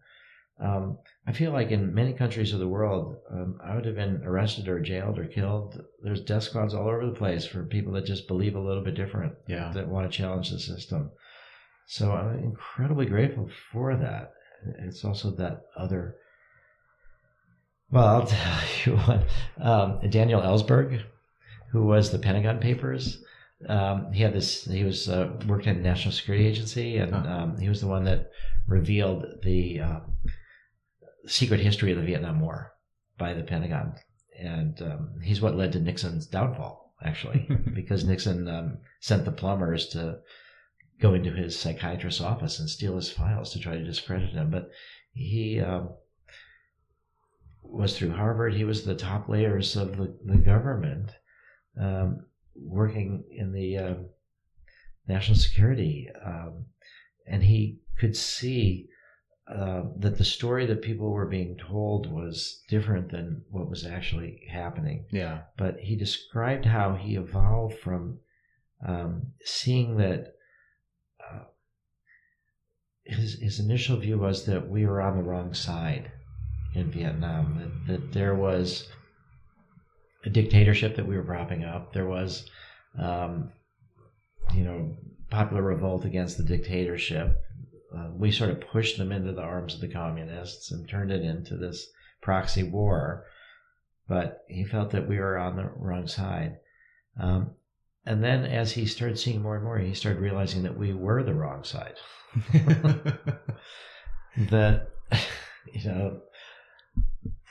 I feel like in many countries of the world, I would have been arrested or jailed or killed. There's death squads all over the place for people that just believe a little bit different, that want to challenge the system. So I'm incredibly grateful for that. It's also that other... Well, I'll tell you what. Daniel Ellsberg, who was the Pentagon Papers... he was worked at the National Security Agency, and he was the one that revealed the secret history of the Vietnam War by the Pentagon, and he's what led to Nixon's downfall, actually, because Nixon sent the plumbers to go into his psychiatrist's office and steal his files to try to discredit him. But he was through Harvard. He was the top layers of the government. Working in the national security, and he could see that the story that people were being told was different than what was actually happening. Yeah. But he described how he evolved from seeing that his initial view was that we were on the wrong side in Vietnam, that there was a dictatorship that we were propping up. There was, popular revolt against the dictatorship. We sort of pushed them into the arms of the communists and turned it into this proxy war. But he felt that we were on the wrong side. And then as he started seeing more and more, he started realizing that we were the wrong side. That,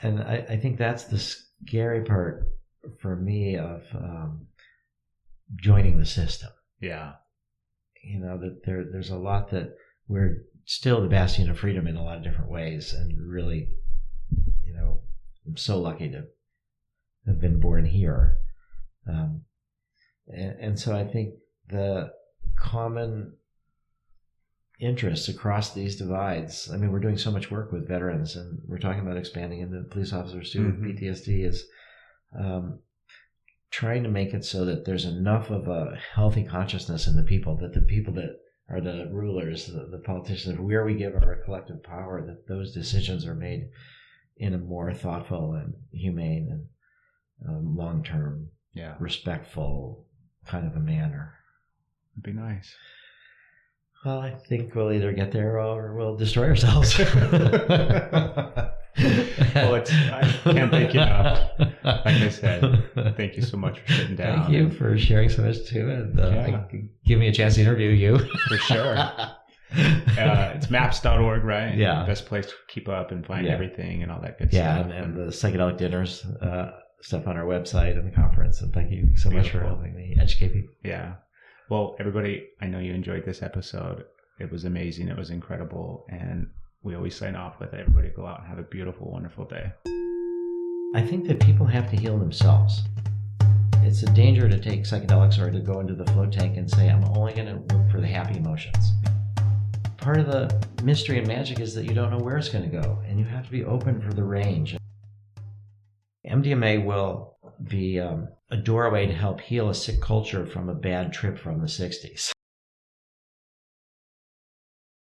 and I think that's the scary part for me of joining the system. Yeah. That there's a lot that we're still the bastion of freedom in a lot of different ways. And really, I'm so lucky to have been born here. And so I think the common interests across these divides, I mean, we're doing so much work with veterans, and we're talking about expanding into police officers too with PTSD, is trying to make it so that there's enough of a healthy consciousness in the people, that the people that are the rulers, the politicians, where we give our collective power, that those decisions are made in a more thoughtful and humane and long-term, respectful kind of a manner. It'd be nice. Well, I think we'll either get there or we'll destroy ourselves. Well, I can't thank you enough. Like I said, thank you so much for sitting down. Thank you for sharing so much too, and give me a chance to interview you. For sure. It's maps.org, right? Yeah. Best place to keep up and find everything and all that good stuff. Yeah, and the psychedelic dinners stuff on our website and the conference. And thank you so much for helping me educate people. Yeah. Well, everybody, I know you enjoyed this episode. It was amazing. It was incredible. And we always sign off with everybody go out and have a beautiful, wonderful day. I think that people have to heal themselves. It's a danger to take psychedelics or to go into the float tank and say, I'm only going to look for the happy emotions. Part of the mystery and magic is that you don't know where it's going to go, and you have to be open for the range. MDMA will be a doorway to help heal a sick culture from a bad trip from the 60s.